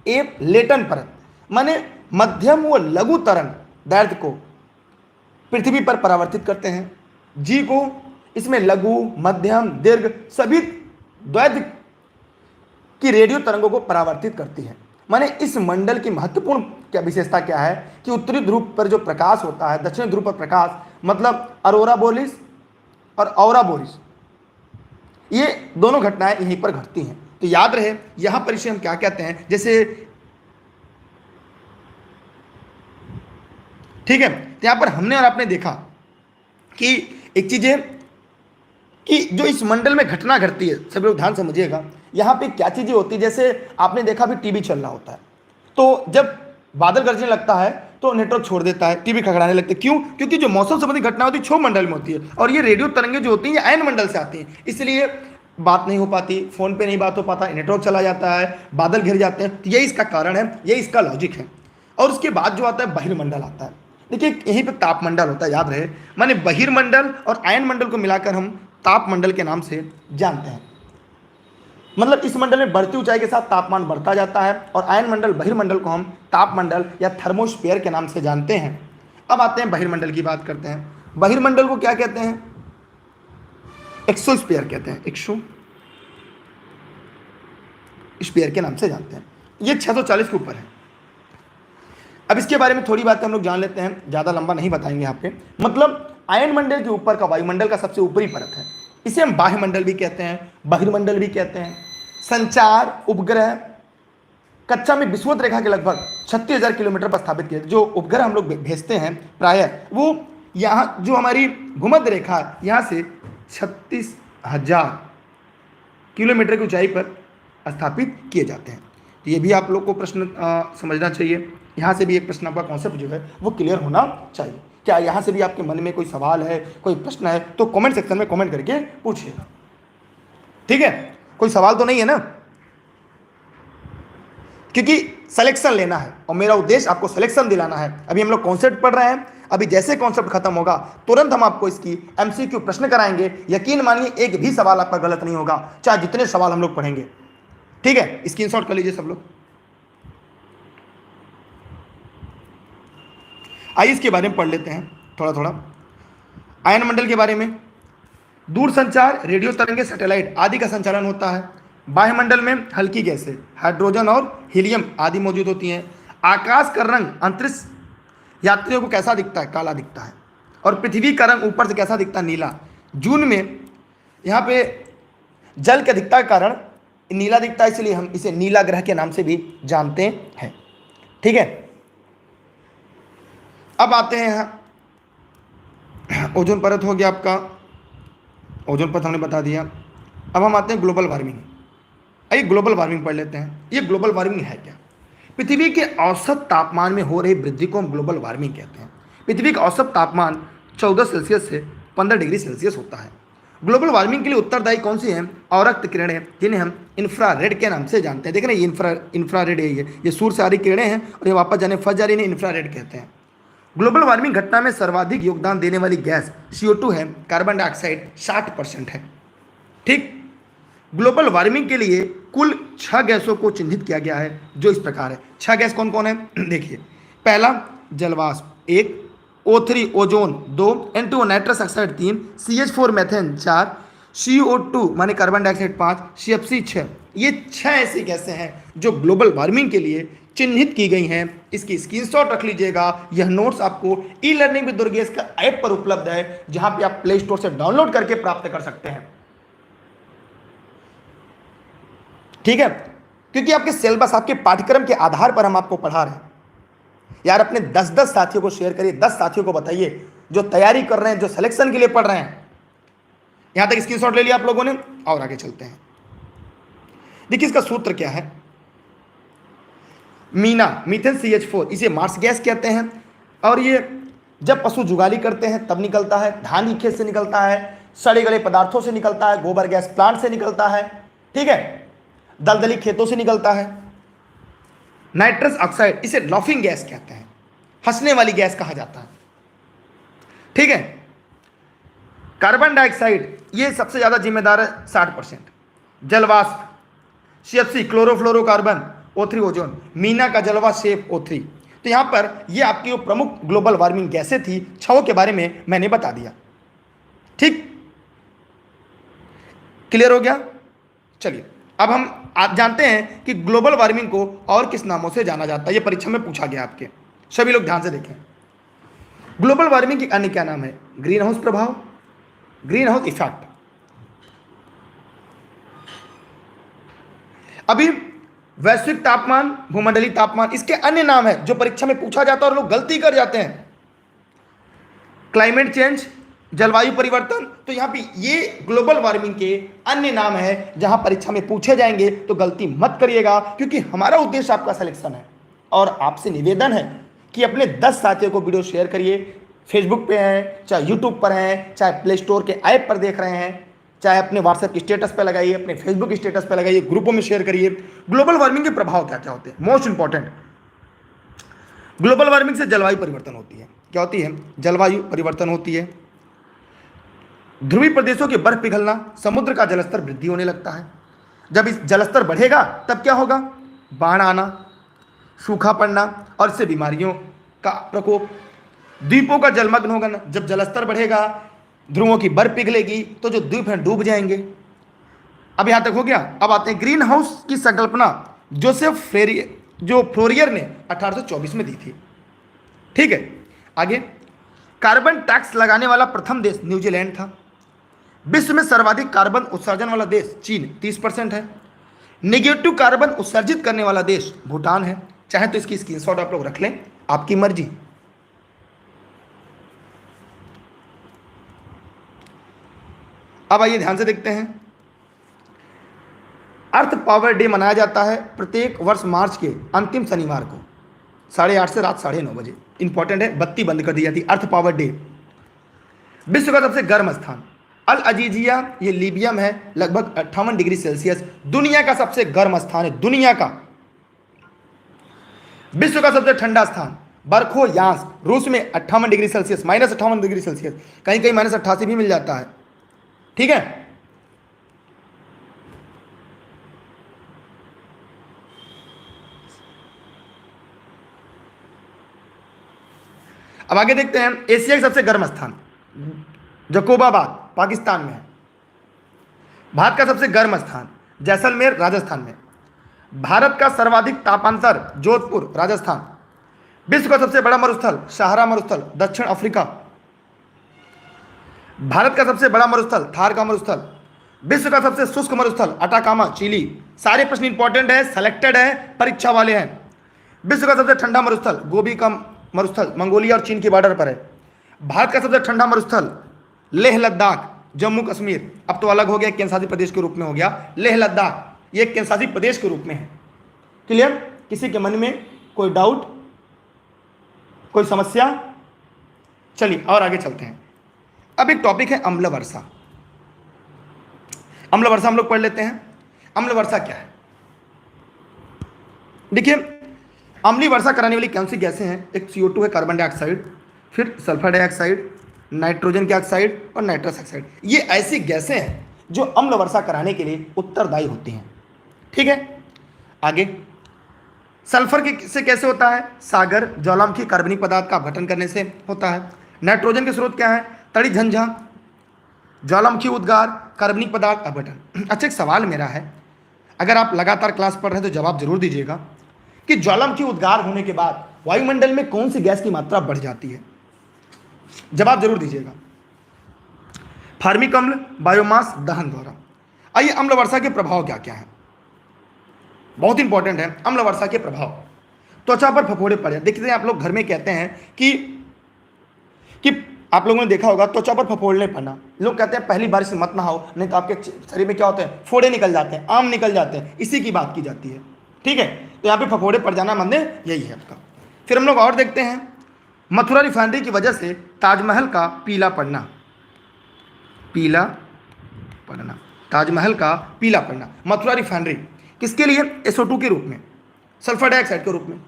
एप लेटन परत, माने मध्यम व लघु तरंग दैर्घ्य को पृथ्वी पर परावर्तित करते हैं। जी को इसमें लघु, मध्यम, दीर्घ सभी द्वैध की रेडियो तरंगों को परावर्तित करती है। माने इस मंडल की महत्वपूर्ण क्या विशेषता क्या है कि उत्तरी ध्रुव पर जो प्रकाश होता है, दक्षिणी ध्रुव पर प्रकाश, मतलब अरोरा बोरिस और औरा बोरिस, ये दोनों घटनाएं यहीं पर घटती हैं। तो याद रहे यहां पर इसे हम क्या कहते हैं, जैसे ठीक है। तो यहां पर हमने और आपने देखा कि एक चीज है कि जो इस मंडल में घटना घटती है, सब लोग ध्यान समझिएगा। यहां पे क्या चीजें होती है, जैसे आपने देखा भी टीवी चल रहा होता है, तो जब बादल गरजने लगता है तो नेटवर्क छोड़ देता है, टीवी खड़खड़ाने लगते हैं। क्यों? क्योंकि जो मौसम संबंधी घटना होती है क्षोभ मंडल में होती है, और ये रेडियो तरंगे जो होती हैं ये आयन मंडल से आती हैं। इसलिए बात नहीं हो पाती, फोन पे नहीं बात हो पाता, नेटवर्क चला जाता है, बादल घिर जाते हैं। तो यही इसका कारण है, यही इसका लॉजिक है। और उसके बाद जो आता है बहिर्मंडल आता है। देखिए यहीं पे तापमंडल होता है, याद रहे। माने बहिर्मंडल और आयन मंडल को मिलाकर हम तापमंडल के नाम से जानते हैं। मतलब इस मंडल में बढ़ती ऊंचाई के साथ तापमान बढ़ता जाता है, और आयन मंडल, बहिर्मंडल को हम तापमंडल या थर्मोस्फीयर के नाम से जानते हैं। अब आते हैं बहिर्मंडल की बात करते हैं। बहिर्मंडल को क्या कहते हैं? एक्सोस्फीयर कहते हैं, एक्सोस्फीयर के नाम से जानते हैं। ये 640 के ऊपर है। अब इसके बारे में थोड़ी बातें हम लोग जान लेते हैं, ज़्यादा लंबा नहीं बताएंगे यहाँ पे। मतलब आयन मंडल के ऊपर का वायुमंडल का सबसे ऊपरी परत है, इसे हम बाह्यमंडल भी कहते हैं, बहिर्मंडल भी कहते हैं। संचार उपग्रह कक्षा में विषुवत रेखा के लगभग 36,000 किलोमीटर पर स्थापित किए। जो उपग्रह हम लोग भेजते हैं प्रायः वो यहाँ जो हमारी भूमध्य रेखा है, यहाँ से 36,000 किलोमीटर की ऊंचाई पर स्थापित किए जाते हैं। तो ये भी आप लोग को प्रश्न समझना चाहिए। यहाँ से भी एक प्रश्न आपका कॉन्सेप्ट जो है वो क्लियर होना चाहिए। क्या यहाँ से भी आपके मन में कोई सवाल है, कोई प्रश्न है, तो कमेंट सेक्शन में कमेंट करके पूछिएगा, ठीक है? कोई सवाल तो नहीं है ना? क्योंकि सिलेक्शन लेना है और मेरा उद्देश्य आपको सिलेक्शन दिलाना है। अभी हम लोग कॉन्सेप्ट पढ़ रहे हैं, अभी जैसे कॉन्सेप्ट खत्म होगा तुरंत हम आपको इसकी एमसीक्यू प्रश्न कराएंगे। यकीन मानिए एक भी सवाल आपका गलत नहीं होगा, चाहे जितने सवाल हम लोग पढ़ेंगे। ठीक है, स्क्रीनशॉट कर लीजिए सब लोग। आइए इसके बारे में पढ़ लेते हैं थोड़ा थोड़ा। आयन मंडल के बारे में, दूर संचार, रेडियो तरंगे, सैटेलाइट आदि का संचालन होता है। वायुमंडल में हल्की गैसें, हाइड्रोजन और हीलियम आदि मौजूद होती हैं। आकाश का रंग अंतरिक्ष यात्रियों को कैसा दिखता है? काला दिखता है। और पृथ्वी का रंग ऊपर से कैसा दिखता है? नीला। जून में यहाँ पे जल के अधिकता के कारण नीला दिखता है, इसलिए हम इसे नीला ग्रह के नाम से भी जानते हैं। ठीक है, अब आते हैं यहाँ ओजोन परत हो गया आपका, ओजोन परत हमने बता दिया। अब हम आते हैं ग्लोबल वार्मिंग। आइए ग्लोबल वार्मिंग पढ़ लेते हैं। ये ग्लोबल वार्मिंग है क्या? पृथ्वी के औसत तापमान में हो रही वृद्धि को हम ग्लोबल वार्मिंग कहते हैं। पृथ्वी का औसत तापमान 14 सेल्सियस से 15 डिग्री सेल्सियस होता है। ग्लोबल वार्मिंग के लिए उत्तरदायी कौन सी हैं? अवरक्त किरणें, जिन्हें हम इंफ्रारेड के नाम से जानते हैं। देख रहे हैं ये इंफ्रारेड है, ये सूर्य से आ रही किरणें हैं और ये वापस जाने फंस जा रही, इन्हें इंफ्रारेड कहते हैं। ग्लोबल वार्मिंग घटना में सर्वाधिक योगदान देने वाली गैस CO2 है, कार्बन डाइऑक्साइड 60% है। ठीक, ग्लोबल वार्मिंग के लिए कुल 6 गैसों को चिन्हित किया गया है, जो इस प्रकार है। 6 गैस कौन कौन है? देखिए, पहला जलवाष्प 1, O3 ozone 2, N2 nitrous oxide 3, CH4 methane 4, CO2 माने कार्बन डाइऑक्साइड 5, CFC 6। ये 6 ऐसी गैसें हैं जो ग्लोबल वार्मिंग के लिए चिन्हित की गई हैं। इसकी स्क्रीनशॉट रख लीजिएगा। यह नोट्स आपको ई लर्निंग विद दुर्गेश का ऐप पर उपलब्ध है, जहां पे आप प्ले स्टोर से डाउनलोड करके प्राप्त कर सकते हैं। ठीक है, क्योंकि आपके सिलेबस, आपके पाठ्यक्रम के आधार पर हम आपको पढ़ा रहे हैं। यार अपने 10-10 साथियों को शेयर करिए, 10 साथियों को बताइए जो तैयारी कर रहे हैं, जो सिलेक्शन के लिए पढ़ रहे हैं। यहां तक स्क्रीनशॉट ले लिया आप लोगों ने, और आगे चलते हैं। देखिए इसका सूत्र क्या है। मीथेन CH4, इसे मार्स गैस कहते हैं। और ये जब पशु जुगाली करते हैं तब निकलता है, धान की खेत से निकलता है, सड़े गले पदार्थों से निकलता है, गोबर गैस प्लांट से निकलता है। ठीक है, दलदली खेतों से निकलता है। नाइट्रस ऑक्साइड, इसे लॉफिंग गैस कहते हैं, हंसने वाली गैस कहा जाता है। ठीक है, कार्बन डाइऑक्साइड ये सबसे ज्यादा जिम्मेदार है 60%। जलवाष्प CFC chlorofluorocarbon, O3 ozone, Meena का जलवा शेप O3। तो यहां पर ये आपकी जो प्रमुख ग्लोबल वार्मिंग गैसें थी, 6 के बारे में मैंने बता दिया। ठीक, क्लियर हो गया? चलिए अब हम आप जानते हैं कि ग्लोबल वार्मिंग को और किस नामों से जाना जाता है। ये परीक्षा में पूछा गया आपके, सभी लोग ध्यान से देखें। ग्लोबल वार्मिंग के अन्य क्या नाम है? ग्रीन हाउस प्रभाव, ग्रीन हाउस इफेक्ट। अभी वैश्विक तापमान, भूमंडलीय तापमान, इसके अन्य नाम है जो परीक्षा में पूछा जाता है और लोग गलती कर जाते हैं। क्लाइमेट चेंज, जलवायु परिवर्तन। तो यहां पे ये ग्लोबल वार्मिंग के अन्य नाम है, जहां परीक्षा में पूछे जाएंगे, तो गलती मत करिएगा, क्योंकि हमारा उद्देश्य आपका सिलेक्शन है। और आपसे निवेदन है कि अपने 10 साथियों को वीडियो शेयर करिए। फेसबुक पे हैं, चाहे यूट्यूब पर हैं, चाहे प्ले स्टोर के ऐप पर देख रहे हैं, चाहे अपने व्हाट्सएप के स्टेटस पे लगाइए, अपने फेसबुक स्टेटस पे लगाइए, ग्रुपों में शेयर करिए। ग्लोबल वार्मिंग के प्रभाव क्या क्या होते हैं? मोस्ट इंपॉर्टेंट, ग्लोबल वार्मिंग से जलवायु परिवर्तन होती है। क्या होती है? जलवायु परिवर्तन होती है। ध्रुवीय प्रदेशों के बर्फ पिघलना, समुद्र का जलस्तर वृद्धि होने लगता है। जब इस जलस्तर बढ़ेगा तब क्या होगा? बाढ़ आना, सूखा पड़ना और इससे बीमारियों का प्रकोप। द्वीपों का जलमग्न होगा, जब जलस्तर बढ़ेगा, ध्रुवों की बर्फ पिघलेगी तो जो द्वीप हैं डूब जाएंगे। अब यहां तक हो गया। अब आते हैं ग्रीन हाउस की संकल्पना फ्लोरियर ने 1824 में दी थी। ठीक है, आगे। कार्बन टैक्स लगाने वाला प्रथम देश न्यूजीलैंड था। विश्व में सर्वाधिक कार्बन उत्सर्जन वाला देश चीन 30% है। नेगेटिव कार्बन उत्सर्जित करने वाला देश भूटान है। चाहे तो इसकी स्क्रीनशॉट आप लोग रख लें, आपकी मर्जी। अब आइए ध्यान से देखते हैं। अर्थ पावर डे मनाया जाता है प्रत्येक वर्ष मार्च के अंतिम शनिवार को 8:30 से रात 9:30 बजे। इंपॉर्टेंट है, बत्ती बंद कर दी जाती है। अर्थ पावर डे। विश्व का सबसे गर्म स्थान अल अजीजिया, ये लीबिया में है, लगभग 58 डिग्री सेल्सियस। दुनिया का सबसे गर्म स्थान है, दुनिया का विश्व का सबसे ठंडा स्थान बरखो यांस, रूस में 58 डिग्री सेल्सियस, -58 डिग्री सेल्सियस, कहीं कहीं -88 भी मिल जाता है। ठीक है, अब आगे देखते हैं एशिया का सबसे गर्म स्थान जकोबाबाद पाकिस्तान में है। भारत का सबसे गर्म स्थान जैसलमेर राजस्थान में। भारत का सर्वाधिक तापांतर जोधपुर राजस्थान। विश्व का सबसे बड़ा मरुस्थल सहारा मरुस्थल दक्षिण अफ्रीका। भारत का सबसे बड़ा मरुस्थल थार का मरुस्थल। विश्व का सबसे शुष्क मरुस्थल अटाकामा चिली। सारे प्रश्न इंपॉर्टेंट है, सेलेक्टेड है, परीक्षा वाले हैं। विश्व का सबसे ठंडा मरुस्थल गोबी का मरुस्थल मंगोलिया और चीन की बॉर्डर पर है। भारत का सबसे ठंडा मरुस्थल लेह लद्दाख जम्मू कश्मीर, अब तो अलग हो गया, केंद्र शासित प्रदेश के रूप में हो गया। लेह लद्दाख ये केंद्र शासित प्रदेश के रूप में है। क्लियर? किसी के मन में कोई डाउट, कोई समस्या? चलिए और आगे चलते हैं। अब एक टॉपिक है अम्ल वर्षा। अम्ल वर्षा हम लोग पढ़ लेते हैं। अम्ल वर्षा क्या है? देखिए, अम्लीय वर्षा कराने वाली कौन सी गैसें हैं? एक CO2 है, कार्बन डाइऑक्साइड, फिर सल्फर डाइऑक्साइड, नाइट्रोजन के ऑक्साइड और नाइट्रस ऑक्साइड। ये ऐसी गैसें हैं जो अम्ल वर्षा कराने के लिए उत्तरदायी होती हैं। ठीक है, आगे सल्फर के से कैसे होता है? सागर ज्वालामुखी कार्बनिक पदार्थ का अपघटन करने से होता है। नाइट्रोजन के स्रोत क्या है? तड़ी झंझा ज्वालामुखी उद्गार कार्बनिक पदार्थ अपघटन। अच्छा, एक सवाल मेरा है, अगर आप लगातार क्लास पढ़ रहे हैं तो जवाब जरूर दीजिएगा कि ज्वालामुखी उद्गार होने के बाद वायुमंडल में कौन सी गैस की मात्रा बढ़ जाती है? जवाब जरूर दीजिएगा। फार्मिक अम्ल, बायोमास दहन द्वारा। आइए, अम्ल वर्षा के प्रभाव क्या क्या है? बहुत इंपॉर्टेंट है अम्ल वर्षा के प्रभाव। त्वचा पर फफोड़े पड़ जाते। देखते हैं आप लोग घर में कहते हैं कि आप लोगों ने देखा होगा त्वचा पर फफोड़ने पड़ना। लोग कहते हैं पहली बारिश में मत नहाओ, नहीं तो आपके शरीर में क्या होते हैं? फोड़े निकल जाते हैं, आम निकल जाते हैं। इसी की बात की जाती है। ठीक है, तो यहाँ पे फफोड़े पड़ जाना माने यही है आपका। फिर हम लोग और देखते हैं, मथुरा रिफाइनरी की वजह से ताजमहल का पीला पड़ना। पीला पड़ना, ताजमहल का पीला पड़ना। मथुरा रिफाइनरी किसके लिए? SO2 के रूप में, सल्फर डाइऑक्साइड के रूप में।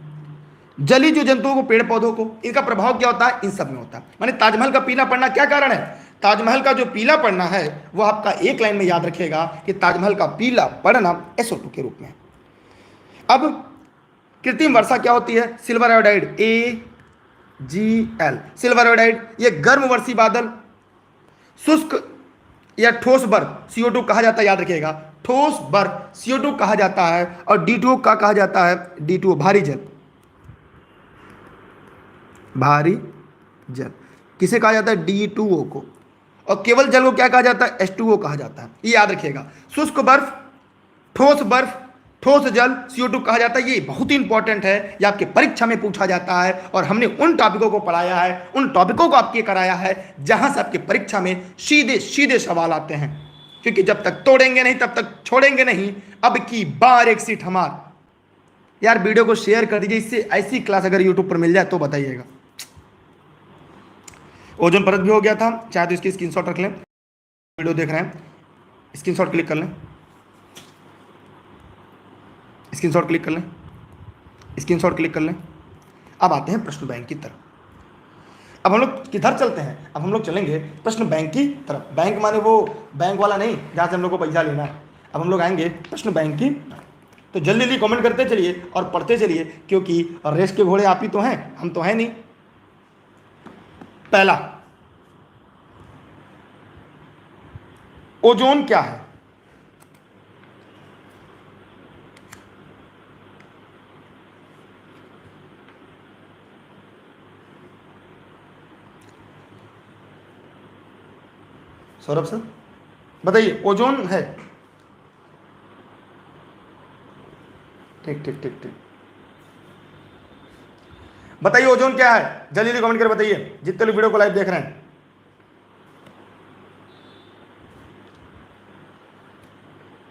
जलीय जो जंतुओं को, पेड़ पौधों को, इनका प्रभाव क्या होता है? इन सब में होता है। माने ताजमहल का पीला पड़ना क्या कारण है? ताजमहल का जो पीला पड़ना है वह आपका एक लाइन में याद रखिएगा कि ताजमहल का पीला पड़ना SO2 के रूप में। अब कृत्रिम वर्षा क्या होती है? Silver iodide AgL। Silver iodide ये गर्म वर्षी बादल, शुष्क या ठोस बर्फ CO2 कहा जाता है, याद रखिएगा। ठोस बर्फ CO2 कहा जाता है। और D2O का कहा जाता है? D2O भारी जल। भारी जल किसे कहा जाता है? D2O को। और केवल जल को क्या कहा जाता है? H2O कहा जाता है। ये याद रखिएगा। शुष्क बर्फ, बर्फ, ठोस जल CO2 कहा जाता है। ये बहुत ही इंपॉर्टेंट है, ये आपके परीक्षा में पूछा जाता है। और हमने उन टॉपिकों को पढ़ाया है, उन टॉपिकों को आपके कराया है जहां से आपके परीक्षा में सीधे सीधे सवाल आते हैं। क्योंकि जब तक तोड़ेंगे नहीं तब तक छोड़ेंगे नहीं। अब की बार एक सीट हमार। यार वीडियो को शेयर कर दीजिए, इससे ऐसी क्लास अगर यूट्यूब पर मिल जाए तो बताइएगा। ओजोन परत भी हो गया था, चाहे तो इसकी स्क्रीनशॉट रख लें। वीडियो देख रहे हैं, स्क्रीनशॉट क्लिक कर लें, स्क्रीनशॉट क्लिक कर लें, स्क्रीनशॉट क्लिक कर लें। अब आते हैं प्रश्न बैंक की तरफ। अब हम लोग किधर चलते हैं? अब हम लोग चलेंगे प्रश्न बैंक की तरफ। बैंक माने वो बैंक वाला नहीं जहाँ से हम लोग को पैसा लेना है। अब हम लोग आएंगे प्रश्न बैंक की। तो जल्दी जल्दी कमेंट करते चलिए और पढ़ते चलिए, क्योंकि रेस के घोड़े आप ही तो हैं, हम तो हैं नहीं। पहला, ओजोन क्या है? सौरभ सर बताइए, ओजोन है। ठीक ठीक ठीक ठीक, बताइए ओजोन क्या है? जल्दी जल्दी कमेंट कर बताइए, जितने लोग वीडियो को लाइव देख रहे हैं।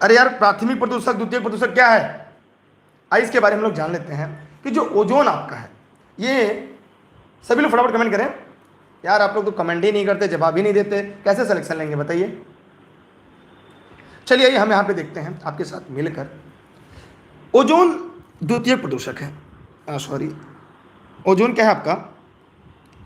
अरे यार, प्राथमिक प्रदूषक, द्वितीयक प्रदूषक क्या है? आइए इसके बारे में हम लोग जान लेते हैं कि जो ओजोन आपका है, ये सभी लोग फटाफट कमेंट करें। यार आप लोग तो कमेंट ही नहीं करते, जवाब ही नहीं देते, कैसे सिलेक्शन लेंगे बताइए। चलिए आइए हम यहाँ पे देखते हैं आपके साथ मिलकर। ओजोन द्वितीयक प्रदूषक है। सॉरी, ओजोन क्या है आपका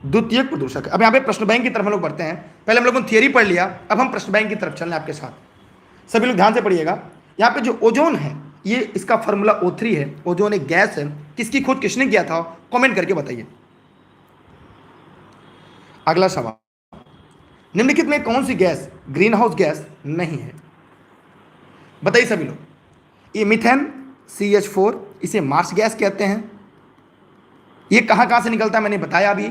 द्वितीयक प्रदूषक। अब यहाँ पे प्रश्न बैंक की तरफ हम लोग बढ़ते हैं। पहले हम लोगों ने थियरी पढ़ लिया, अब हम प्रश्न बैंक की तरफ चल रहे हैं आपके साथ। सभी लोग ध्यान से पढ़िएगा। यहाँ पे जो ओजोन है ये इसका फॉर्मूला O3 है। ओजोन एक गैस है, किसकी खोज किसने किया था कमेंट करके बताइए। अगला सवाल, निम्नलिखित में कौन सी गैस ग्रीन हाउस गैस नहीं है? बताइए सभी लोग। ये मीथेन CH4, इसे मार्स गैस कहते हैं। ये कहाँ कहाँ से निकलता है मैंने बताया अभी।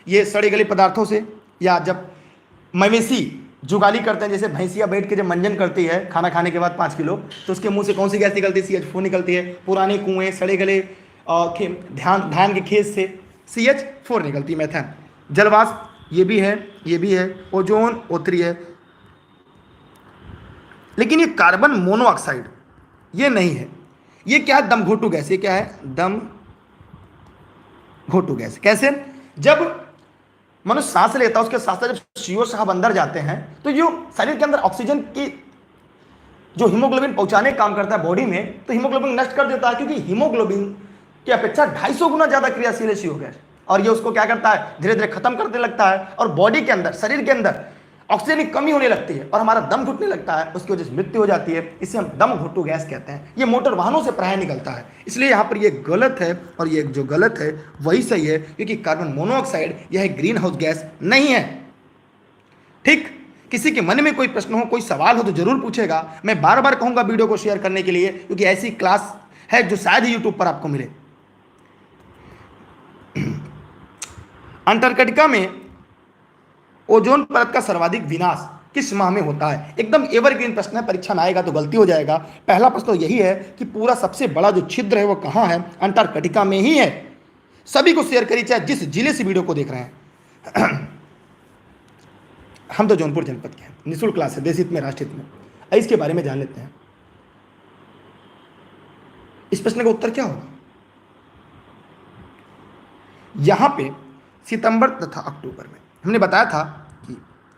ये सड़े गले पदार्थों से, या जब मवेशी जुगाली करते हैं, जैसे भैंसिया बैठ के जब मंजन करती है खाना खाने के बाद 5 किलो, तो उसके मुंह से कौन सी गैस निकलती है? CH4 निकलती है। पुराने कुएं, सड़े गले धान के खेत से CH4 निकलती है, मेथेन। जलवाष्प ये भी है, ये भी है। ओजोन O3 है। लेकिन ये कार्बन मोनोऑक्साइड ये नहीं है। ये क्या है? दम घोटू गैस। ये क्या है? दम घोटू गैस। कैसे? जब मनुष्य सांस लेता है उसके साथ साथ जब CO साहब अंदर जाते हैं तो जो शरीर के अंदर ऑक्सीजन की जो हीमोग्लोबिन पहुंचाने का काम करता है बॉडी में, तो हीमोग्लोबिन नष्ट कर देता है, क्योंकि हीमोग्लोबिन की अपेक्षा 250 गुना ज्यादा क्रियाशील है CO गैस। और ये उसको क्या करता है? धीरे धीरे खत्म करने लगता है, और बॉडी के अंदर, शरीर के अंदर ऑक्सीजन की कमी होने लगती है और हमारा दम घुटने लगता है। उसकी वजह से मृत्यु हो जाती है। इसे हम दम घुटू गैस कहते हैं। ये मोटर वाहनों से प्राय निकलता है, इसलिए यहाँ पर ये गलत है, और ये जो गलत है वही सही है, क्योंकि कार्बन मोनोऑक्साइड यह ग्रीन हाउस गैस नहीं है। ठीक, किसी के मन में कोई प्रश्न हो, कोई सवाल हो तो जरूर पूछेगा। मैं बार बार कहूंगा वीडियो को शेयर करने के लिए, क्योंकि ऐसी क्लास है जो शायद ही यूट्यूब पर आपको मिले। अंटार्कटिका में ओजोन परत का सर्वाधिक विनाश किस माह में होता है? एकदम एवरग्रीन प्रश्न है, परीक्षा में आएगा तो गलती हो जाएगा। पहला प्रश्न तो यही है कि पूरा सबसे बड़ा जो छिद्र है वो कहाँ है? अंटार्कटिका में ही है। सभी को शेयर करिए, चाहे जिस जिले से वीडियो को देख रहे हैं। हम तो जौनपुर जनपद के हैं। निःशुल्क क्लास है, देश हित में, राष्ट्र हित में। इसके बारे में जान लेते हैं। इस प्रश्न का उत्तर क्या होगा? यहां पे सितंबर तथा अक्टूबर में, हमने बताया था कि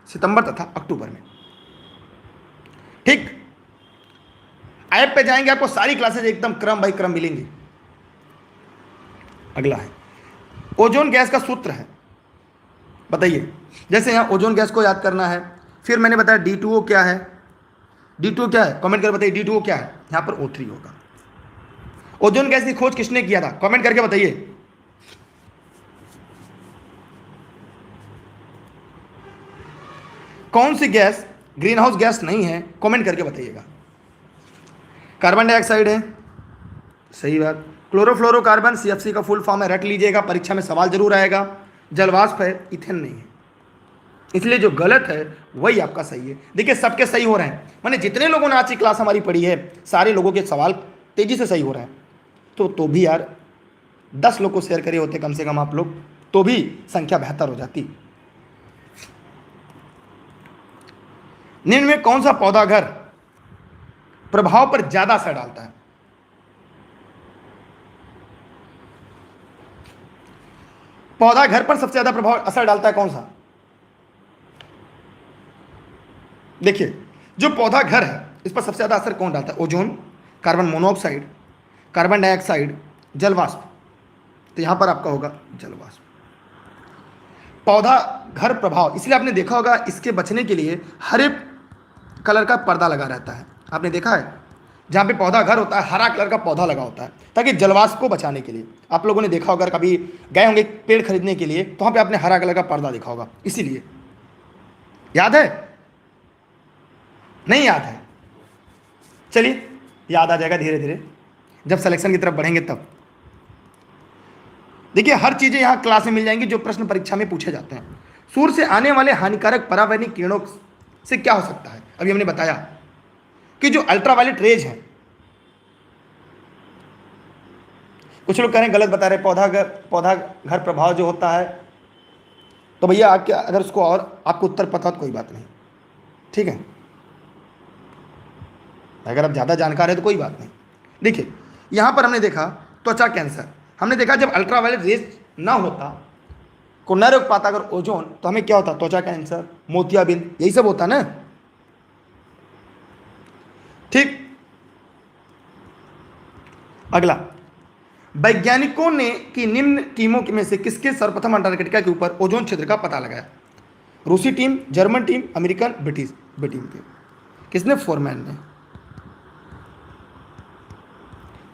सितंबर तथा अक्टूबर में। ठीक, ऐप पे जाएंगे आपको सारी क्लासेज एकदम क्रम बाई क्रम मिलेंगी। अगला है ओजोन गैस का सूत्र है, बताइए। जैसे यहां ओजोन गैस को याद करना है, फिर मैंने बताया D2O क्या है। D2O क्या है? कमेंट कर बताइए। D2O क्या है? यहां पर O3 होगा। ओजोन गैस की खोज किसने किया था? कमेंट करके बताइए। कौन सी गैस ग्रीन हाउस गैस नहीं है? कमेंट करके बताइएगा। कार्बन डाइऑक्साइड है, सही बात। क्लोरोफ्लोरोकार्बन CFC का फुल फॉर्म है, रट लीजिएगा, परीक्षा में सवाल जरूर आएगा। जलवाष्प है, इथेन नहीं है। इसलिए जो गलत है वही आपका सही है। देखिए सबके सही हो रहे हैं, माने जितने लोगों ने आज की क्लास हमारी पढ़ी है सारे लोगों के सवाल तेजी से सही हो रहे हैं। तो भी यार 10 लोग को शेयर करे होते कम से कम आप लोग, तो भी संख्या बेहतर हो जाती। निम्न में कौन सा पौधा घर प्रभाव पर ज्यादा असर डालता है? पौधा घर पर सबसे ज्यादा प्रभाव असर डालता है कौन सा? देखिए जो पौधा घर है इस पर सबसे ज्यादा असर कौन डालता है? Ozone, carbon monoxide, carbon dioxide, जलवाष्प। तो यहां पर आपका होगा जलवाष्प। पौधा घर प्रभाव, इसलिए आपने देखा होगा इसके बचने के लिए हरे कलर का पर्दा लगा रहता है। आपने देखा है जहाँ पे पौधा घर होता है हरा कलर का पौधा लगा होता है, ताकि जलवाष्प को बचाने के लिए। आप लोगों ने देखा होगा, कभी गए होंगे पेड़ खरीदने के लिए तो वहाँ पे आपने हरा कलर का पर्दा देखा होगा, इसीलिए। याद है? नहीं याद है? चलिए याद आ जाएगा धीरे धीरे जब सिलेक्शन की तरफ बढ़ेंगे तब। देखिए हर चीज़ें यहाँ क्लास में मिल जाएंगी जो प्रश्न परीक्षा में पूछे जाते हैं। सूर्य से आने वाले हानिकारक पराबैंगनी किरणों से क्या हो सकता है? अभी हमने बताया कि जो अल्ट्रावायलेट रेज है, कुछ लोग कह रहे हैं गलत बता रहे, पौधा घर प्रभाव जो होता है, तो भैया आपके अगर उसको और आपको उत्तर पता हो तो कोई बात नहीं, ठीक है। अगर आप ज़्यादा जानकार है तो कोई बात नहीं। देखिए यहाँ पर हमने देखा त्वचा कैंसर, हमने देखा जब अल्ट्रावायलेट रेज ना होता, को न रोक पाता अगर ओजोन, तो हमें क्या होता? त्वचा कैंसर, मोतियाबिंद, यही सब होता ना, ठीक। अगला, वैज्ञानिकों ने की निम्न टीमों में से किसके सर्वप्रथम अंटार्कटिका के ऊपर ओजोन क्षेत्र का पता लगाया? रूसी team, German team, American, British team के। किसने?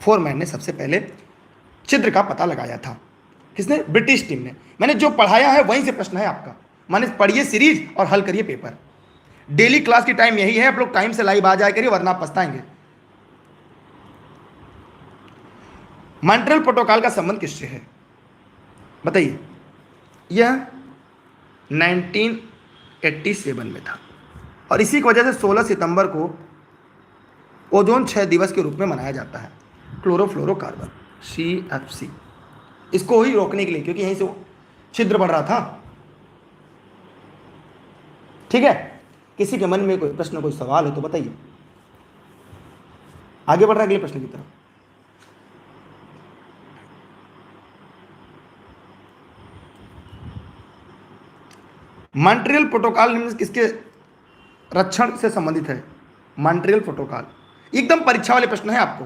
फोरमैन ने सबसे पहले छिद्र का पता लगाया था। किसने? ब्रिटिश टीम ने। मैंने जो पढ़ाया है वहीं से प्रश्न है आपका। माने पढ़िए सीरीज और हल करिए पेपर। डेली क्लास की टाइम यही है, आप लोग टाइम से लाइव आ जाया करिए वरना आप पछताएंगे। मॉन्ट्रियल प्रोटोकॉल का संबंध किससे है? बताइए। यह 1987 में था और इसी की वजह से 16 सितंबर को ओजोन क्षय दिवस के रूप में मनाया जाता है। क्लोरोफ्लोरोकार्बन, CFC, इसको ही रोकने के लिए, क्योंकि यहीं से छिद्र बढ़ रहा था। ठीक है, किसी के मन में कोई प्रश्न, कोई सवाल हो तो बताइए। आगे बढ़ रहा है अगले प्रश्न की तरफ। मॉन्ट्रियल प्रोटोकॉल किसके रक्षण से संबंधित है? मॉन्ट्रियल प्रोटोकॉल एकदम परीक्षा वाले प्रश्न है आपको।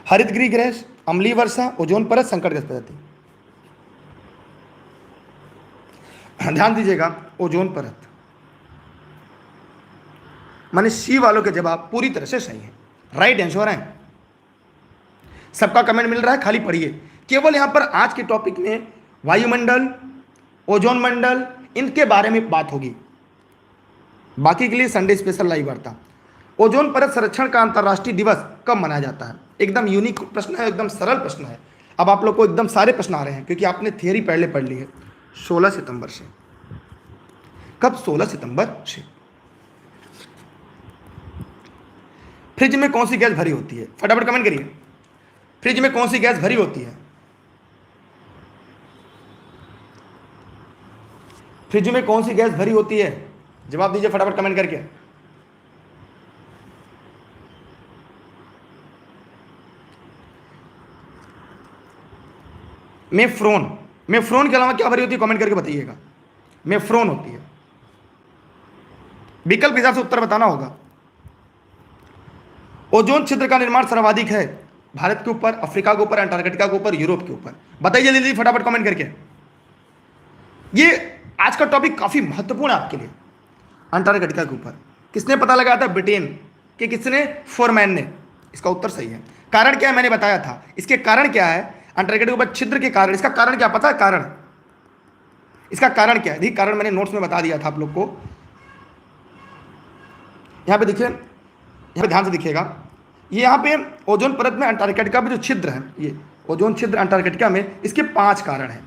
हरितगृह गैस, अम्लीय वर्षा, ओजोन परत, संकटग्रस्त प्रजाति। ध्यान दीजिएगा, ओजोन परत। माने सी वालों के जवाब पूरी तरह से सही है, राइट आंसर है। सबका कमेंट मिल रहा है, खाली पढ़िए। केवल यहां पर आज के टॉपिक में वायुमंडल, ओजोन मंडल, इनके बारे में बात होगी। बाकी के लिए संडे स्पेशल लाइव वार्ता। ओजोन परत संरक्षण का अंतर्राष्ट्रीय दिवस कब मनाया जाता है? एकदम यूनिक प्रश्न है, एकदम सरल प्रश्न है। अब आप लोग को एकदम सारे प्रश्न आ रहे हैं क्योंकि आपने थियरी पहले पढ़ ली है। 16 सितंबर से। कब? 16 सितंबर से। फ्रिज में कौन सी गैस भरी होती है? फटाफट कमेंट करिए। फ्रिज में कौन सी गैस भरी होती है? फ्रिज में कौन सी गैस भरी होती है? जवाब दीजिए फटाफट कमेंट करके। मेफ्रोन के अलावा क्या भरी होती है? कमेंट करके बताइएगा। मेफ्रोन होती है। विकल्प के हिसाब से उत्तर बताना होगा। ओजोन छिद्र का निर्माण सर्वाधिक है भारत के ऊपर, अफ्रीका के ऊपर, अंटार्कटिका के ऊपर, यूरोप के ऊपर। बताइए जल्दी जल्दी फटाफट कमेंट करके। ये आज का टॉपिक काफी महत्वपूर्ण है आपके लिए। अंटार्कटिका के ऊपर किसने पता लगाया था? ब्रिटेन के। किसने? फोरमैन ने। इसका उत्तर सही है। कारण क्या है? मैंने बताया था। इसके कारण क्या है? अंटार्कटिका के ऊपर छिद्र के कारण। इसका कारण क्या पता है? कारण, इसका कारण क्या है? देखिए, कारण मैंने नोट्स में बता दिया था आप लोग को। यहां पे देखिए, यहां पे ध्यान से दिखिएगा। ये यहाँ पे ओजोन परत में अंटार्कटिका में जो छिद्र है, ये ओजोन छिद्र अंटार्कटिका में, इसके 5 कारण हैं।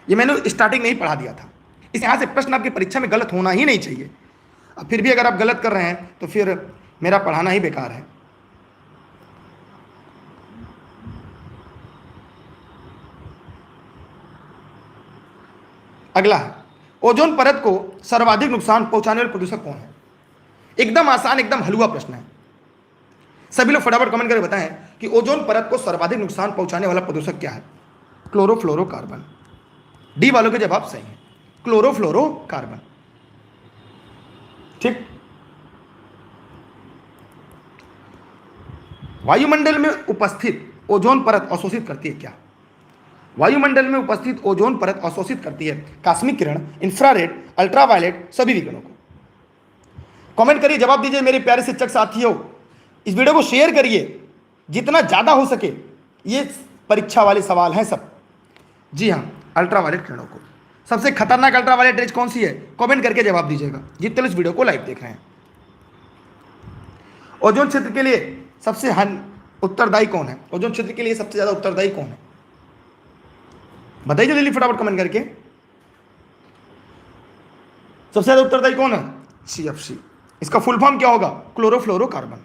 ये मैंने स्टार्टिंग में ही पढ़ा दिया था। इस यहाँ से प्रश्न आपकी परीक्षा में गलत होना ही नहीं चाहिए। अब फिर भी अगर आप गलत कर रहे हैं तो फिर मेरा पढ़ाना ही बेकार है। अगला है, ओजोन परत को सर्वाधिक नुकसान पहुंचाने वाले प्रदूषक कौन है? एकदम आसान, एकदम हलवा प्रश्न है। सभी लोग फटाफट कमेंट करके बताएं कि ओजोन परत को सर्वाधिक नुकसान पहुंचाने वाला प्रदूषक क्या है? क्लोरोफ्लोरोकार्बन। डी वालों के जवाब सही है, क्लोरोफ्लोरोकार्बन। ठीक। वायुमंडल में उपस्थित ओजोन परत अवशोषित करती है क्या? वायुमंडल में उपस्थित ओजोन परत अवशोषित करती है कास्मिक किरण, इंफ्रारेड, अल्ट्रावायलेट, सभी विकिरणों को। कमेंट करिए, जवाब दीजिए मेरे प्यारे शिक्षक साथियों। इस वीडियो को शेयर करिए जितना ज्यादा हो सके। ये परीक्षा वाले सवाल हैं सब। जी हाँ, अल्ट्रावायलेट किरणों को। सबसे खतरनाक अल्ट्रावायलेट रेज कौन सी है? कमेंट करके जवाब दीजिएगा जितने लोग इस वीडियो को लाइव देख रहे हैं। ओजोन क्षेत्र के लिए सबसे उत्तरदायी कौन है? ओजोन क्षेत्र के लिए सबसे ज्यादा उत्तरदायी कौन है? बताइए जल्दी फटाफट कमेंट करके। सबसे ज्यादा उत्तरदायी कौन है? CFC। इसका फुल फॉर्म क्या होगा? क्लोरोफ्लोरोकार्बन।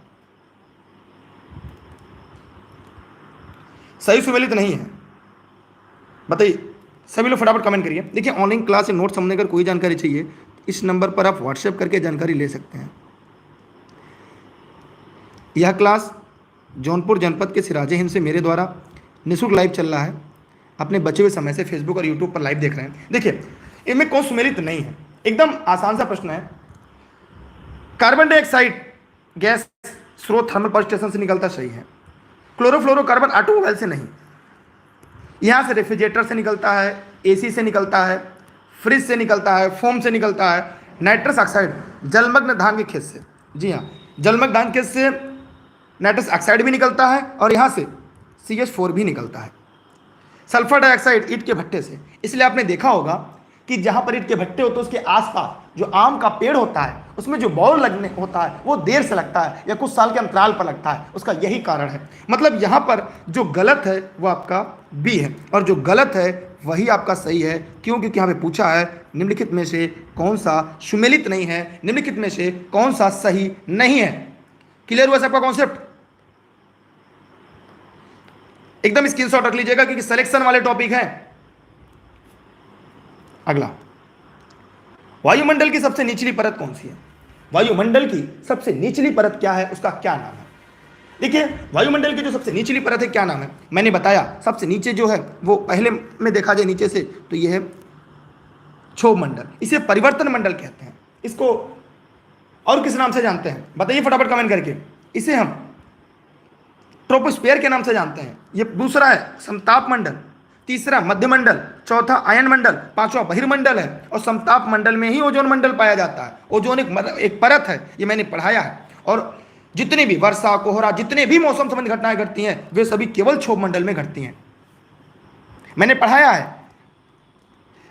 सही सुमेलित नहीं है, बताइए सभी लोग फटाफट कमेंट करिए। देखिए, ऑनलाइन क्लास से नोट्स हमने अगर कोई जानकारी चाहिए इस नंबर पर आप व्हाट्सएप करके जानकारी ले सकते हैं। यह क्लास जौनपुर जनपद के सिराजे हिंद से मेरे द्वारा निःशुल्क लाइव चल रहा है। अपने बचे हुए समय से फेसबुक और यूट्यूब पर लाइव देख रहे हैं। देखिए, इनमें कौन सुमेलित नहीं है, एकदम आसान सा प्रश्न है। कार्बन डाइऑक्साइड गैस स्रोत थर्मल पावर स्टेशन से निकलता, सही है। क्लोरोफ्लोरोकार्बन ऑटोमोबाइल से नहीं, यहाँ से रेफ्रिजरेटर से निकलता है, एसी से निकलता है, फ्रिज से निकलता है, फोम से निकलता है। नाइट्रस ऑक्साइड जलमग्न धान के खेत से, जी हाँ, जलमग्न धान खेत से नाइट्रस ऑक्साइड भी निकलता है और यहाँ से CH4 भी निकलता है। सल्फर डाइऑक्साइड ईंट के भट्टे से, इसलिए आपने देखा होगा कि जहाँ पर ईंट के भट्टे होते हैं उसके आसपास जो आम का पेड़ होता है उसमें जो बॉल लगने होता है वो देर से लगता है या कुछ साल के अंतराल पर लगता है, उसका यही कारण है। मतलब यहाँ पर जो गलत है वो आपका बी है और जो गलत है वही आपका सही है। क्यों? क्योंकि यहाँ पे पूछा है निम्नलिखित में से कौन सा सुमेलित नहीं है, निम्नलिखित में से कौन सा सही नहीं है। क्लियर हुआ सबका कॉन्सेप्ट? एकदम स्क्रीनशॉट रख लीजिएगा क्योंकि सिलेक्शन वाले टॉपिक हैं। अगला, वायुमंडल की सबसे निचली परत कौन सी है? वायुमंडल की सबसे निचली परत क्या है, उसका क्या नाम है? देखिए, वायुमंडल की जो सबसे निचली परत है क्या नाम है? मैंने बताया सबसे नीचे जो है वो पहले में देखा जाए नीचे से तो ये है क्षोभ मंडल, इसे परिवर्तन मंडल कहते हैं। इसको और किस नाम से जानते हैं बताइए फटाफट कमेंट करके। इसे हम ट्रोपोस्फीयर के नाम से जानते हैं। ये दूसरा है समताप मंडल, तीसरा मध्यमंडल, चौथा आयन मंडल, पांचवा बहिर्मंडल है और समताप मंडल में ही ओजोन मंडल पाया जाता है। ओजोन एक परत है, ये मैंने पढ़ाया है। और जितनी भी वर्षा कोहरा जितने भी मौसम संबंधी घटनाएं घटती हैं वे सभी केवल क्षोभ मंडल में घटती हैं, मैंने पढ़ाया है।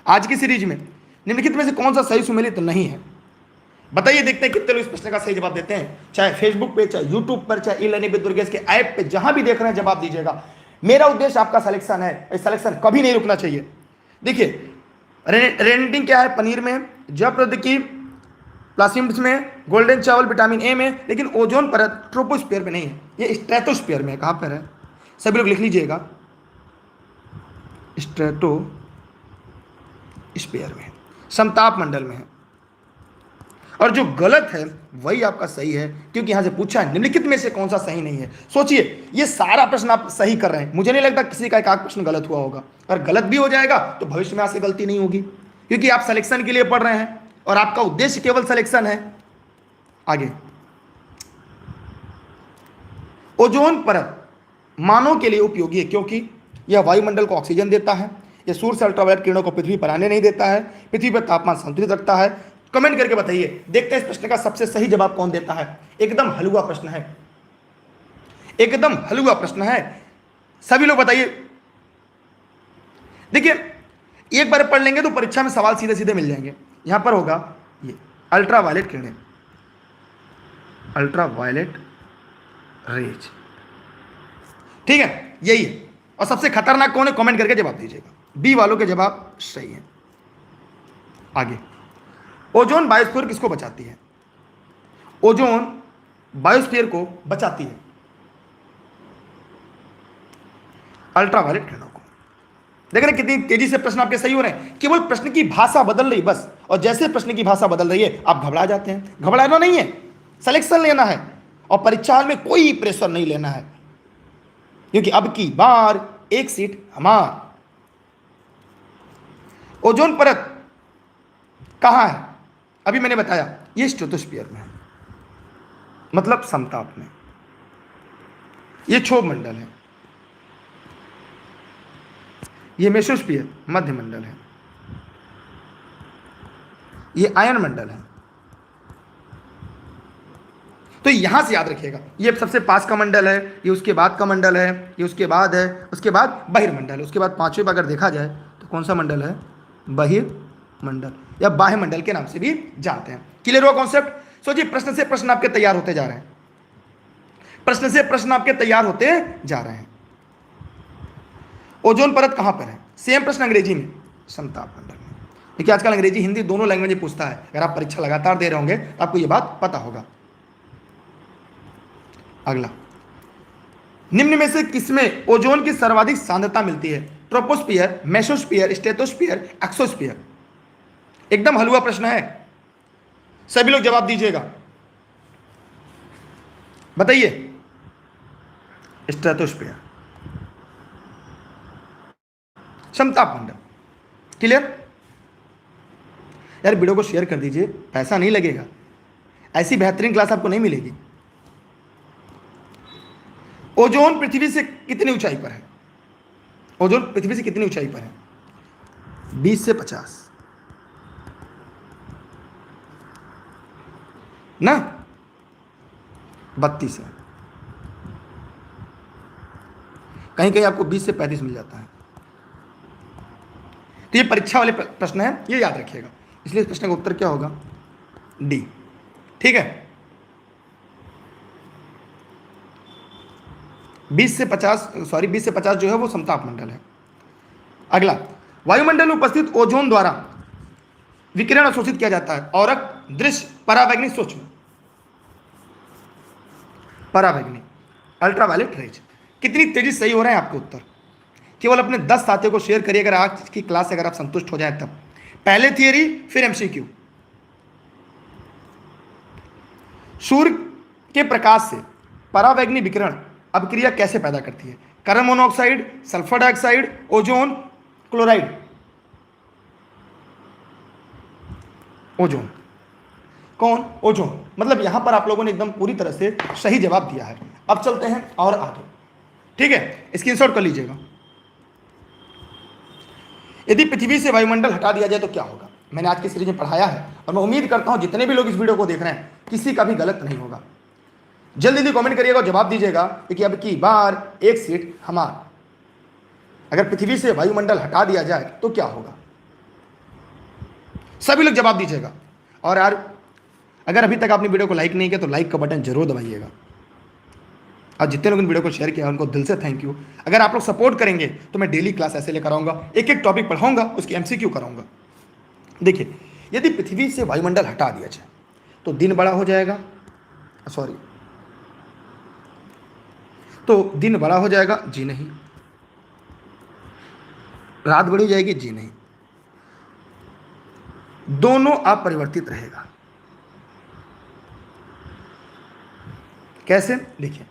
आज की सीरीज में निम्नलिखित में से कौन सा सही सुमेलित नहीं है बताइए, देखते हैं कितने लोग इस प्रश्न का सही जवाब देते हैं। चाहे फेसबुक पे, चाहे यूट्यूब पर, चाहे ई-लर्निंग विद दुर्गेश के ऐप पे, जहां भी देख रहे हैं जवाब दीजिएगा। मेरा उद्देश्य आपका सिलेक्शन है, सिलेक्शन कभी नहीं रुकना चाहिए। देखिए, रेंटिंग क्या है? पनीर में, जयप्रद की प्लासिम्स में, गोल्डन चावल विटामिन ए में, लेकिन ओजोन परत ट्रोपोस्फीयर में नहीं है, ये स्ट्रेटोस्फीयर में है। कहाँ पर है सभी लोग लिख लीजिएगा, स्ट्रेटोस्फीयर में, समताप मंडल में है। और जो गलत है वही आपका सही है क्योंकि यहां से पूछा है निम्नलिखित में से कौन सा सही नहीं है। सोचिए, ये सारा प्रश्न आप सही कर रहे हैं, मुझे नहीं लगता किसी का एक आध प्रश्न गलत हुआ होगा। अगर गलत भी हो जाएगा तो भविष्य में आपसे गलती नहीं होगी क्योंकि आप सिलेक्शन के लिए पढ़ रहे हैं और आपका उद्देश्य केवल सिलेक्शन है। आगे, ओजोन परत मानव के लिए उपयोगी है क्योंकि यह वायुमंडल को ऑक्सीजन देता है, यह सूर्य से अल्ट्रावायलेट किरणों को पृथ्वी पर आने नहीं देता है, पृथ्वी पर तापमान संतुलित रखता है। कमेंट करके बताइए, देखते हैं इस प्रश्न का सबसे सही जवाब कौन देता है। एकदम हलवा प्रश्न है, एकदम हलवा प्रश्न है, सभी लोग बताइए। देखिए, एक बार पढ़ लेंगे तो परीक्षा में सवाल सीधे सीधे मिल जाएंगे। यहां पर होगा ये अल्ट्रावायलेट किरणें, अल्ट्रावायलेट रेज, ठीक है, यही है। और सबसे खतरनाक कौन है कमेंट करके जवाब दीजिएगा। बी वालों के जवाब सही है। आगे, ओजोन बायोस्फीयर किसको बचाती है? ओजोन बायोस्फीयर को बचाती है अल्ट्रावायलेट किरणों को। देख रहे हैं कितनी तेजी से प्रश्न आपके सही हो रहे हैं, केवल प्रश्न की भाषा बदल रही बस। और जैसे प्रश्न की भाषा बदल रही है आप घबरा जाते हैं। घबराना नहीं है, सिलेक्शन लेना है और परीक्षा में कोई प्रेशर नहीं लेना है क्योंकि अब की बार एक सीट हमार। ओजोन परत कहां है? अभी मैंने बताया ये स्ट्रेटोस्फीयर में है, मतलब समताप में। ये क्षोभ मंडल है, ये मेसोस्फीयर मध्य मंडल है, ये आयन मंडल है। तो यहां से याद रखिएगा, ये सबसे पास का मंडल है, ये उसके बाद का मंडल है, ये उसके बाद है, उसके बाद बहिर्मंडल है, उसके बाद पांचवें पर अगर देखा जाए तो कौन सा मंडल है? बहिर्मंडल या बाह्य मंडल के नाम से भी जानते हैं। क्लियर हुआ कॉन्सेप्ट? सोचिए, प्रश्न से प्रश्न आपके तैयार होते जा रहे हैं, प्रश्न से प्रश्न आपके तैयार होते जा रहे हैं। ओजोन परत कहां पर है? सेम प्रश्न अंग्रेजी में, समताप मंडल में। देखिए, आजकल अंग्रेजी हिंदी दोनों लैंग्वेज में पूछता है। अगर आप परीक्षा लगातार दे रहे होंगे तो आपको यह बात पता होगा। अगला, निम्न में से किसमें ओजोन की सर्वाधिक सांद्रता मिलती है? Troposphere, mesosphere, stratosphere, exosphere. एकदम हलवा प्रश्न है, सभी लोग जवाब दीजिएगा, बताइए। स्ट्रेटोस्फीयर, समताप मंडल। क्लियर? यार वीडियो को शेयर कर दीजिए, पैसा नहीं लगेगा, ऐसी बेहतरीन क्लास आपको नहीं मिलेगी। ओजोन पृथ्वी से कितनी ऊंचाई पर है? ओजोन पृथ्वी से कितनी ऊंचाई पर है? 20 से 50 ना, 32 है। कहीं कहीं आपको 20 से 35 मिल जाता है। तो ये परीक्षा वाले प्रश्न है, ये याद रखिएगा। इसलिए इस प्रश्न का उत्तर क्या होगा? डी। ठीक है, 20 से 50 जो है वो समताप मंडल है। अगला, वायुमंडल में उपस्थित ओजोन द्वारा विकिरण अवशोषित किया जाता है। औरक, दृश्य, परावैंगनी, सूक्ष्म। परावैंगनी, अल्ट्रावायलेट रेज। कितनी तेजी से सही हो रहे हैं आपके उत्तर? केवल अपने 10 साथियों को शेयर करिए अगर आज की क्लास से अगर आप संतुष्ट हो जाए तब। पहले थियरी, फिर एमसीक्यू। सूर्य के प्रकाश से परावैंगनी विकिरण अभिक्रिया कैसे पैदा करती है? Carbon monoxide, sulphur dioxide, ozone, chloride. Ozone. कौन? ओजोन। मतलब यहां पर आप लोगों ने एकदम पूरी तरह से सही जवाब दिया है। अब चलते हैं और आगे। ठीक है, स्क्रीनशॉट कर लीजिएगा। यदि पृथ्वी से वायुमंडल हटा दिया जाए तो क्या होगा? मैंने आज की सीरीज में पढ़ाया है और मैं उम्मीद करता हूं जितने भी लोग इस वीडियो को देख रहे हैं किसी का भी गलत नहीं होगा। जल्दी जल्दी कमेंट करिएगा और जवाब दीजिएगा कि अब की बार एक सीट हमारा। अगर पृथ्वी से वायुमंडल हटा दिया जाए तो क्या होगा? सभी लोग जवाब दीजिएगा। और यार अगर अभी तक आपने वीडियो को लाइक नहीं किया तो लाइक का बटन जरूर दबाइएगा। और जितने लोग इन वीडियो को शेयर किया उनको दिल से थैंक यू। अगर आप लोग सपोर्ट करेंगे तो मैं डेली क्लास ऐसे लेकर आऊंगा, एक एक टॉपिक पढ़ाऊंगा, उसकी एमसीक्यू कराऊंगा। देखिए, यदि पृथ्वी से वायुमंडल हटा दिया जाए तो दिन बड़ा हो जाएगा, तो दिन बड़ा हो जाएगा? जी नहीं। रात बड़ी हो जाएगी? जी नहीं। दोनों अपरिवर्तित रहेगा। कैसे? देखिए,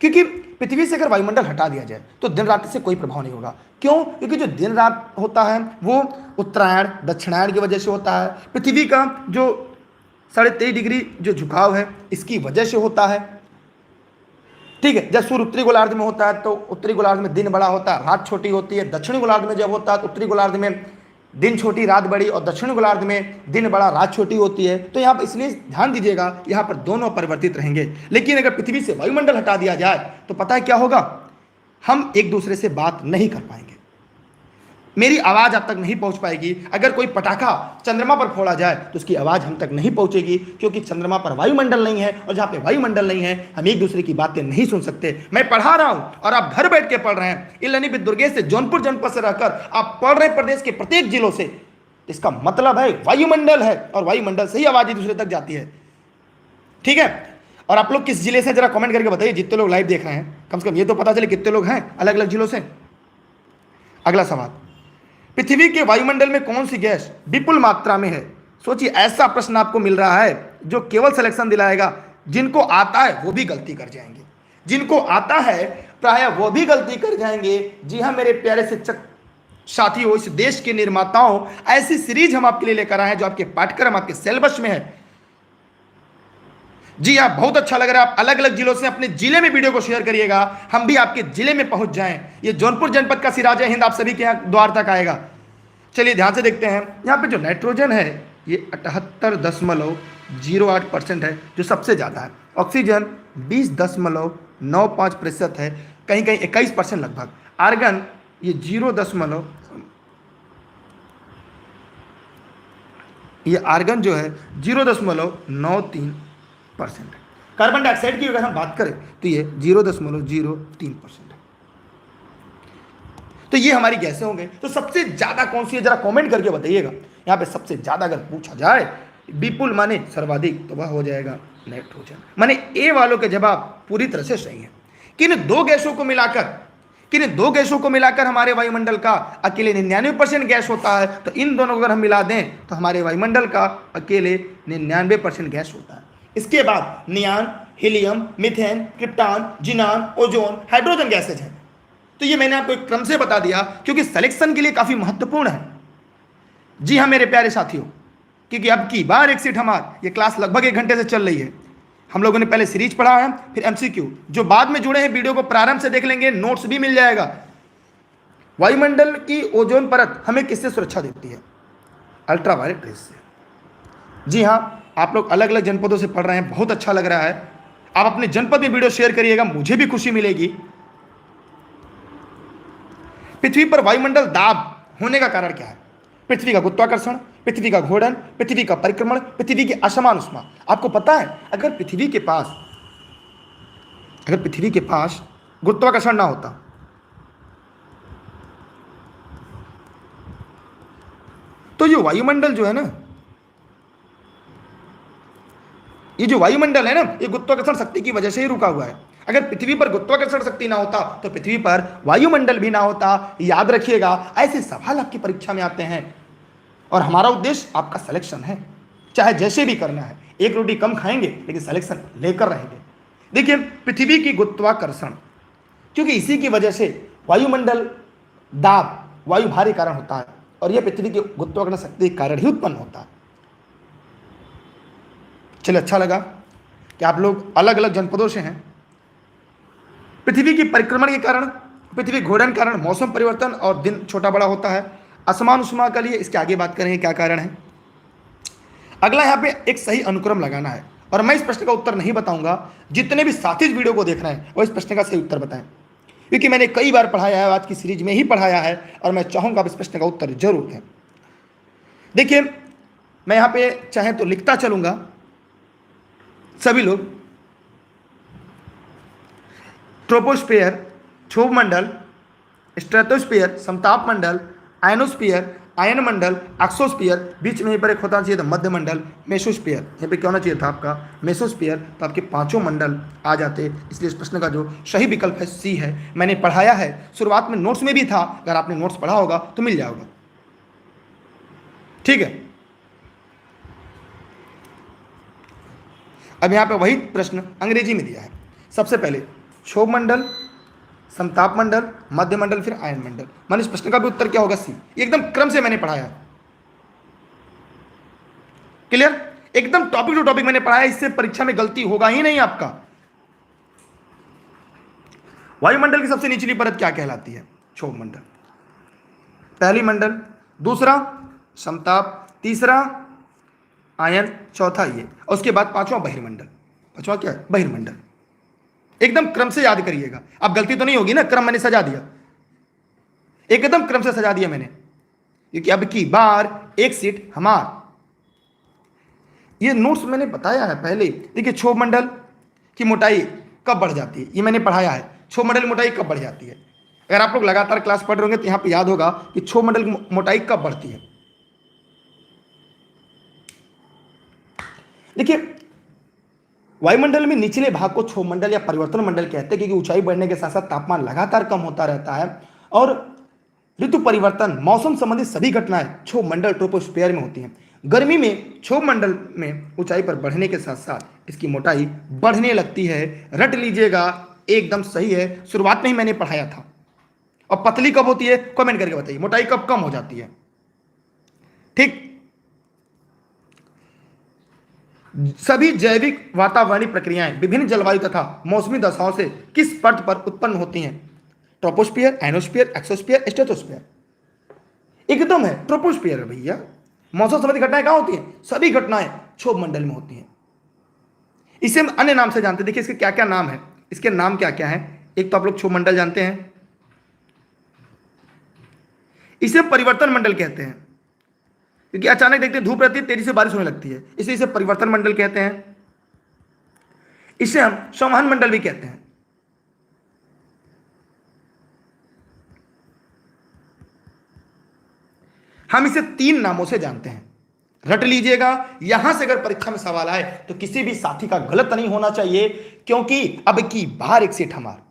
क्योंकि पृथ्वी से अगर वायुमंडल हटा दिया जाए तो दिन रात से कोई प्रभाव नहीं होगा। क्यों? क्योंकि जो दिन रात होता है वो उत्तरायण दक्षिणायन की वजह से होता है। पृथ्वी का जो 23.5 डिग्री जो झुकाव है इसकी वजह से होता है। ठीक है, जब सूर्य उत्तरी गोलार्ध में होता है तो उत्तरी गोलार्ध में दिन बड़ा होता है, रात छोटी होती है। दक्षिणी गोलार्ध में जब होता है तो उत्तरी गोलार्ध में दिन छोटी रात बड़ी, और दक्षिणी गोलार्ध में दिन बड़ा रात छोटी होती है। तो यहाँ पर इसलिए ध्यान दीजिएगा, यहाँ पर दोनों परिवर्तित रहेंगे। लेकिन अगर पृथ्वी से वायुमंडल हटा दिया जाए तो पता है क्या होगा? हम एक दूसरे से बात नहीं कर पाएंगे, मेरी आवाज़ आप तक नहीं पहुंच पाएगी। अगर कोई पटाखा चंद्रमा पर फोड़ा जाए तो उसकी आवाज़ हम तक नहीं पहुंचेगी, क्योंकि चंद्रमा पर वायुमंडल नहीं है, और जहाँ पे वायुमंडल नहीं है हम एक दूसरे की बातें नहीं सुन सकते। मैं पढ़ा रहा हूं और आप घर बैठ के पढ़ रहे हैं। इलानी दुर्गे से जौनपुर जनपद से रहकर आप पढ़ रहे प्रदेश के प्रत्येक जिलों से। इसका मतलब है वायुमंडल है, और वायुमंडल से ही आवाज़ एक दूसरे तक जाती है। ठीक है, और आप लोग किस जिले से जरा कमेंट करके बताइए, जितने लोग लाइव देख रहे हैं कम से कम ये तो पता चले कितने लोग हैं अलग अलग जिलों से। अगला सवाल, पृथ्वी के वायुमंडल में कौन सी गैस विपुल मात्रा में है? सोचिए, ऐसा प्रश्न आपको मिल रहा है जो केवल सिलेक्शन दिलाएगा। जिनको आता है वो भी गलती कर जाएंगे, जिनको आता है प्राय वो भी गलती कर जाएंगे। जी हाँ मेरे प्यारे शिक्षक साथियों, इस देश के निर्माताओं, ऐसी सीरीज हम आपके लिए लेकर आए हैं जो आपके पाठ्यक्रम आपके सिलेबस में है। जी हाँ, बहुत अच्छा लग रहा है। आप अलग अलग जिलों से अपने जिले में वीडियो को शेयर करिएगा, हम भी आपके जिले में पहुंच जाएं। ये जौनपुर जनपद का सिराज हिंद आप सभी के यहाँ द्वार तक आएगा। चलिए ध्यान से देखते हैं। यहाँ पे जो नाइट्रोजन है ये 78.08% है, जो सबसे ज़्यादा है। ऑक्सीजन 20.95% है, कहीं कहीं 21% लगभग। आर्गन ये 0. ये आर्गन जो है 0.93% है। कार्बन डाइऑक्साइड की अगर हम बात करें तो ये 0.03% है। तो ये हमारी गैसें होंगे। तो सबसे ज्यादा कौन सी है जरा कमेंट करके बताइएगा। यहाँ पे सबसे ज्यादा अगर पूछा जाए विपुल माने सर्वाधिक, तो वह हो जाएगा नाइट्रोजन। माने ए वालों के जवाब पूरी तरह से सही है। किन दो गैसों को मिलाकर हमारे वायुमंडल का अकेले 99% गैस होता है, तो इन दोनों को अगर हम मिला दें तो हमारे वायुमंडल का अकेले 99% गैस होता है। इसके बाद neon, helium, methane, krypton, xenon, ozone, hydrogen gases हैं। तो ये मैंने आपको एक क्रम से बता दिया क्योंकि सिलेक्शन के लिए काफी महत्वपूर्ण है। जी हाँ मेरे प्यारे साथियों, क्योंकि अब की बार एक सीट हमार, ये क्लास लगभग 1 घंटे से चल रही है। हम लोगों ने पहले सीरीज पढ़ा है, फिर एमसीक्यू। जो बाद में जुड़े हैं वीडियो को प्रारंभ से देख लेंगे, नोट्स भी मिल जाएगा। वायुमंडल की ओजोन परत हमें किससे सुरक्षा देती है? अल्ट्रावायलेट रेज से। जी हाँ, आप लोग अलग अलग जनपदों से पढ़ रहे हैं, बहुत अच्छा लग रहा है। आप अपने जनपद में वीडियो शेयर करिएगा, मुझे भी खुशी मिलेगी। पृथ्वी पर वायुमंडल दाब होने का कारण क्या है? पृथ्वी का गुरुत्वाकर्षण, पृथ्वी का घूर्णन, पृथ्वी का परिक्रमण, पृथ्वी की असमान उष्मा। आपको पता है, अगर पृथ्वी के पास गुरुत्वाकर्षण ना होता तो ये वायुमंडल जो है ना, ये जो वायुमंडल है ना, ये गुरुत्वाकर्षण शक्ति की वजह से ही रुका हुआ है। अगर पृथ्वी पर गुरुत्वाकर्षण शक्ति ना होता तो पृथ्वी पर वायुमंडल भी ना होता। याद रखिएगा, ऐसे सवाल आपकी परीक्षा में आते हैं और हमारा उद्देश्य आपका सिलेक्शन है, चाहे जैसे भी करना है। एक रोटी कम खाएंगे लेकिन सिलेक्शन लेकर रहेंगे। देखिए, पृथ्वी की गुरुत्वाकर्षण, क्योंकि इसी की वजह से वायुमंडल दाब, वायु भारी कारण होता है, और यह पृथ्वी की गुरुत्वाकर्षण शक्ति के कारण ही उत्पन्न होता है। चलिए, अच्छा लगा कि आप लोग अलग अलग जनपदों से हैं। पृथ्वी की परिक्रमण के कारण, पृथ्वी घूर्णन के कारण मौसम परिवर्तन और दिन छोटा बड़ा होता है। असमान उष्मा के लिए इसके आगे बात करेंगे क्या कारण है। अगला यहाँ पे एक सही अनुक्रम लगाना है, और मैं इस प्रश्न का उत्तर नहीं बताऊंगा। जितने भी साथी इस वीडियो को देख रहे हैं वो इस प्रश्न का सही उत्तर बताएं, क्योंकि मैंने कई बार पढ़ाया है, आज की सीरीज में ही पढ़ाया है, और मैं चाहूंगा आप इस प्रश्न का उत्तर जरूर दें। देखिए, मैं यहाँ पे चाहे तो लिखता चलूंगा, सभी लोग। ट्रोपोस्फीयर, क्षोभ मंडल, स्ट्रेटोस्फीयर, समताप मंडल, आयनोस्फीयर, आयन मंडल, एक्सोस्फीयर, बीच में यहीं पर एक होना चाहिए था मध्य मंडल, मेसोस्फीयर। यहाँ पे क्या होना चाहिए था आपका? मेसोस्फीयर। तो आपके पांचों मंडल आ जाते, इसलिए इस प्रश्न का जो सही विकल्प है सी है। मैंने पढ़ाया है, शुरुआत में नोट्स में भी था, अगर आपने नोट्स पढ़ा होगा तो मिल जाएगा। ठीक है, अब यहाँ पे वही प्रश्न अंग्रेजी में दिया है। सबसे पहले क्षोभ मंडल, समताप मंडल, मध्य मंडल, फिर आयन मंडल। मान इस प्रश्न का भी उत्तर क्या होगा? सी। एकदम क्रम से मैंने पढ़ाया है। क्लियर? एकदम टॉपिक टू टॉपिक मैंने पढ़ाया, इससे परीक्षा में गलती होगा ही नहीं आपका। वायुमंडल की सबसे निचली परत क्या कहलाती है? क्षोभ मंडल। पहली मंडल, दूसरा समताप, तीसरा आयन, चौथा ये, और उसके बाद पांचवा बहिर्मंडल। पांचवा क्या है? बहिर्मंडल। एकदम क्रम से याद करिएगा, अब गलती तो नहीं होगी ना, क्रम मैंने सजा दिया, एकदम क्रम से सजा दिया मैंने, क्योंकि अब की बार एक सीट हमार। ये नोट्स मैंने बताया है पहले। देखिए, क्षोभ मंडल की मोटाई कब बढ़ जाती है, ये मैंने पढ़ाया है। क्षोभ मंडल की मोटाई कब बढ़ जाती है? अगर आप लोग लगातार क्लास पढ़ रहे होंगे तो यहाँ पे याद होगा कि क्षोभ मंडल की मोटाई कब बढ़ती है। देखिए, वायुमंडल में निचले भाग को क्षोभ मंडल या परिवर्तन मंडल कहते हैं, क्योंकि ऊंचाई बढ़ने के साथ साथ तापमान लगातार कम होता रहता है, और ऋतु परिवर्तन, मौसम संबंधित सभी घटनाएं क्षोभ मंडल ट्रोपोस्फीयर में होती हैं। गर्मी में क्षोभ मंडल में ऊंचाई पर बढ़ने के साथ साथ इसकी मोटाई बढ़ने लगती है। रट लीजिएगा, एकदम सही है, शुरुआत में ही मैंने पढ़ाया था। और पतली कब होती है? कमेंट करके बताइए, मोटाई कब कम हो जाती है। ठीक, सभी जैविक वातावरणीय प्रक्रियाएं विभिन्न जलवायु तथा मौसमी दशाओं से किस परत पर उत्पन्न होती हैं? Troposphere, ionosphere, exosphere, stratosphere. एकदम है ट्रोपोस्फीयर भैया। मौसम संबंधी घटनाएं कहां होती हैं? सभी घटनाएं क्षोभ मंडल में होती हैं। इसे हम अन्य नाम से जानते हैं। देखिए, इसके क्या क्या नाम है, इसके नाम क्या क्या है। एक तो आप लोग क्षोभ मंडल जानते हैं, इसे परिवर्तन मंडल कहते हैं, क्योंकि अचानक देखते हैं धूप रहती है, तेजी से बारिश होने लगती है, इसलिए इसे परिवर्तन मंडल कहते हैं। इसे हम संवहन मंडल भी कहते हैं। हम इसे तीन नामों से जानते हैं, रट लीजिएगा। यहां से अगर परीक्षा में सवाल आए तो किसी भी साथी का गलत नहीं होना चाहिए, क्योंकि अब की बार एक सीट हमार।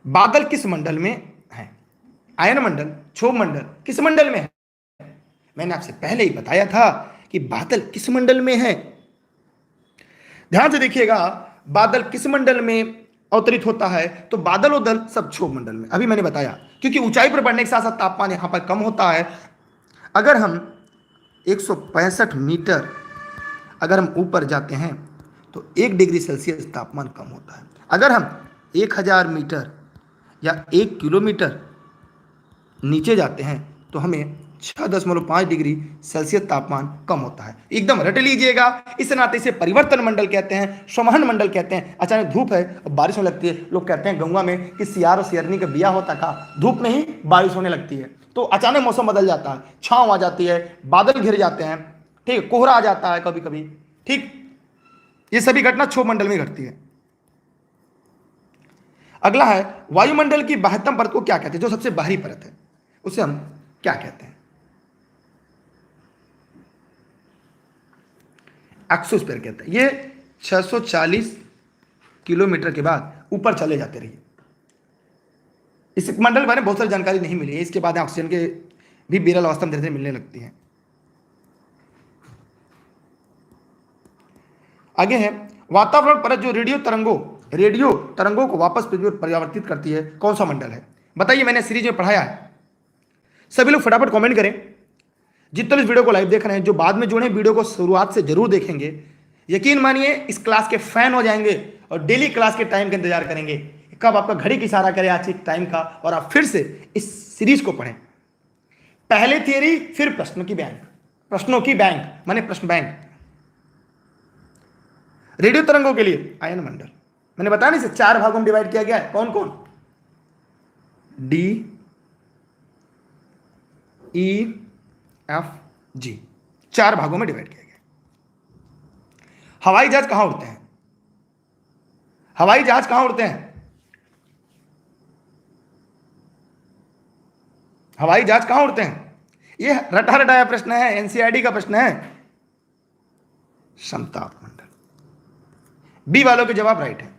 बादल किस मंडल में है? आयन मंडल, क्षोभ मंडल, किस मंडल में है? मैंने आपसे पहले ही बताया था कि बादल किस मंडल में है। ध्यान से देखिएगा, बादल किस मंडल में अवतरित होता है? तो बादल और दल सब क्षोभ मंडल में। अभी मैंने बताया, क्योंकि ऊंचाई पर बढ़ने के साथ साथ तापमान यहां पर कम होता है। अगर हम 165 मीटर अगर हम ऊपर जाते हैं तो 1 डिग्री सेल्सियस तापमान कम होता है। अगर हम 1000 मीटर या 1 किलोमीटर नीचे जाते हैं तो हमें 6.5 डिग्री सेल्सियस तापमान कम होता है। एकदम रट लीजिएगा। इस नाते से परिवर्तन मंडल कहते हैं, समहन मंडल कहते हैं। अचानक धूप है और बारिश होने लगती है। लोग कहते हैं गंगा में कि सियार और सियरनी का बिया होता था, धूप में ही बारिश होने लगती है। तो अचानक मौसम बदल जाता है, छांव आ जाती है, बादल घिर जाते हैं, ठीक, कोहरा आ जाता है कभी कभी, ठीक। ये सभी घटना क्षोभ मंडल में घटती है। अगला है वायुमंडल की बाह्यतम परत को क्या कहते हैं? जो सबसे बाहरी परत है उसे हम क्या कहते हैं? एक्सोस्फीयर कहते हैं। ये 640 किलोमीटर के बाद ऊपर चले जाते रहिए। इस मंडल के बारे में बहुत सारी जानकारी नहीं मिली है। इसके बाद ऑक्सीजन के भी विरल अवस्था में धीरे धीरे मिलने लगती है। आगे है वातावरण परत जो रेडियो तरंगों को वापस पृथ्वी पर परिवर्तित करती है, कौन सा मंडल है? बताइए, मैंने सीरीज में पढ़ाया है। सभी लोग फटाफट कमेंट करें। जितने इस वीडियो को लाइव देख रहे हैं, जो बाद में जुड़े वीडियो को शुरुआत से जरूर देखेंगे, यकीन मानिए इस क्लास के फैन हो जाएंगे और डेली क्लास के टाइम का इंतजार करेंगे कब आपका घड़ी की इशारा करे आज के टाइम का और आप फिर से इस सीरीज को पढ़ें। पहले थियरी, फिर प्रश्नों की बैंक माने प्रश्न बैंक। रेडियो तरंगों के लिए आयन मंडल मैंने बताया नहीं, से 4 भागों में डिवाइड किया गया है। कौन कौन? डी, ई, एफ, जी, 4 भागों में डिवाइड किया गया। हवाई जहाज कहां उड़ते हैं? हवाई जहाज कहां उड़ते हैं? हवाई जहाज कहां उड़ते हैं? ये रटा रटाया प्रश्न है, एनसीईआरटी का प्रश्न है। समताप मंडल। बी वालों के जवाब राइट है।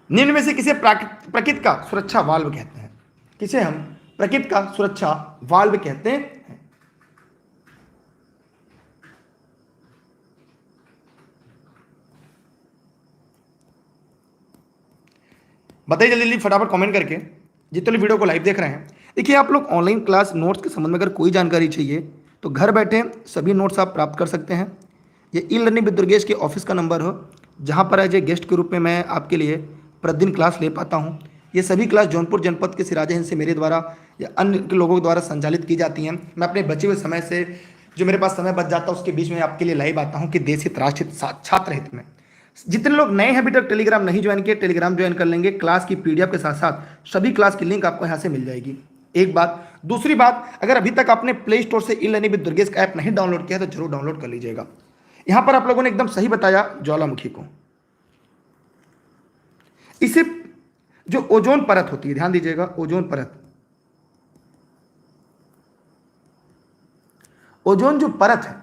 निम्न में से किसे प्रकृति का सुरक्षा वाल्व कहते हैं? किसे हम प्रकृति का सुरक्षा वाल्व कहते हैं? बताइए जल्दी जल्दी फटाफट कमेंट करके, जितने वीडियो को लाइव देख रहे हैं। देखिए, आप लोग ऑनलाइन क्लास नोट्स के संबंध में अगर कोई जानकारी चाहिए तो घर बैठे सभी नोट्स आप प्राप्त कर सकते हैं। ये ई लर्निंग विद दुर्गेश के ऑफिस का नंबर हो, जहाँ पर एज ए गेस्ट के रूप में मैं आपके लिए प्रतिदिन क्लास ले पाता हूँ। ये सभी क्लास जौनपुर जनपद के सिराजे हिंद से मेरे द्वारा या अन्य लोगों द्वारा संचालित की जाती हैं। मैं अपने बचे हुए समय से जो मेरे पास समय बच जाता है उसके बीच में आपके लिए लाइव आता हूँ कि देश हित, राष्ट्र हित, छात्र हित में। जितने लोग नए हैं अभी तक टेलीग्राम नहीं ज्वाइन किए, टेलीग्राम ज्वाइन कर लेंगे। क्लास की पीडीएफ के साथ साथ सभी क्लास की लिंक आपको यहाँ से मिल जाएगी। एक बात। दूसरी बात, अगर अभी तक आपने प्ले स्टोर से ई लर्निंग विद दुर्गेश का ऐप नहीं डाउनलोड किया तो जरूर डाउनलोड कर लीजिएगा। यहाँ पर आप लोगों ने एकदम सही बताया ज्वालामुखी को। इसे जो ओजोन परत होती है, ध्यान दीजिएगा, ओजोन परत, ओजोन जो परत है,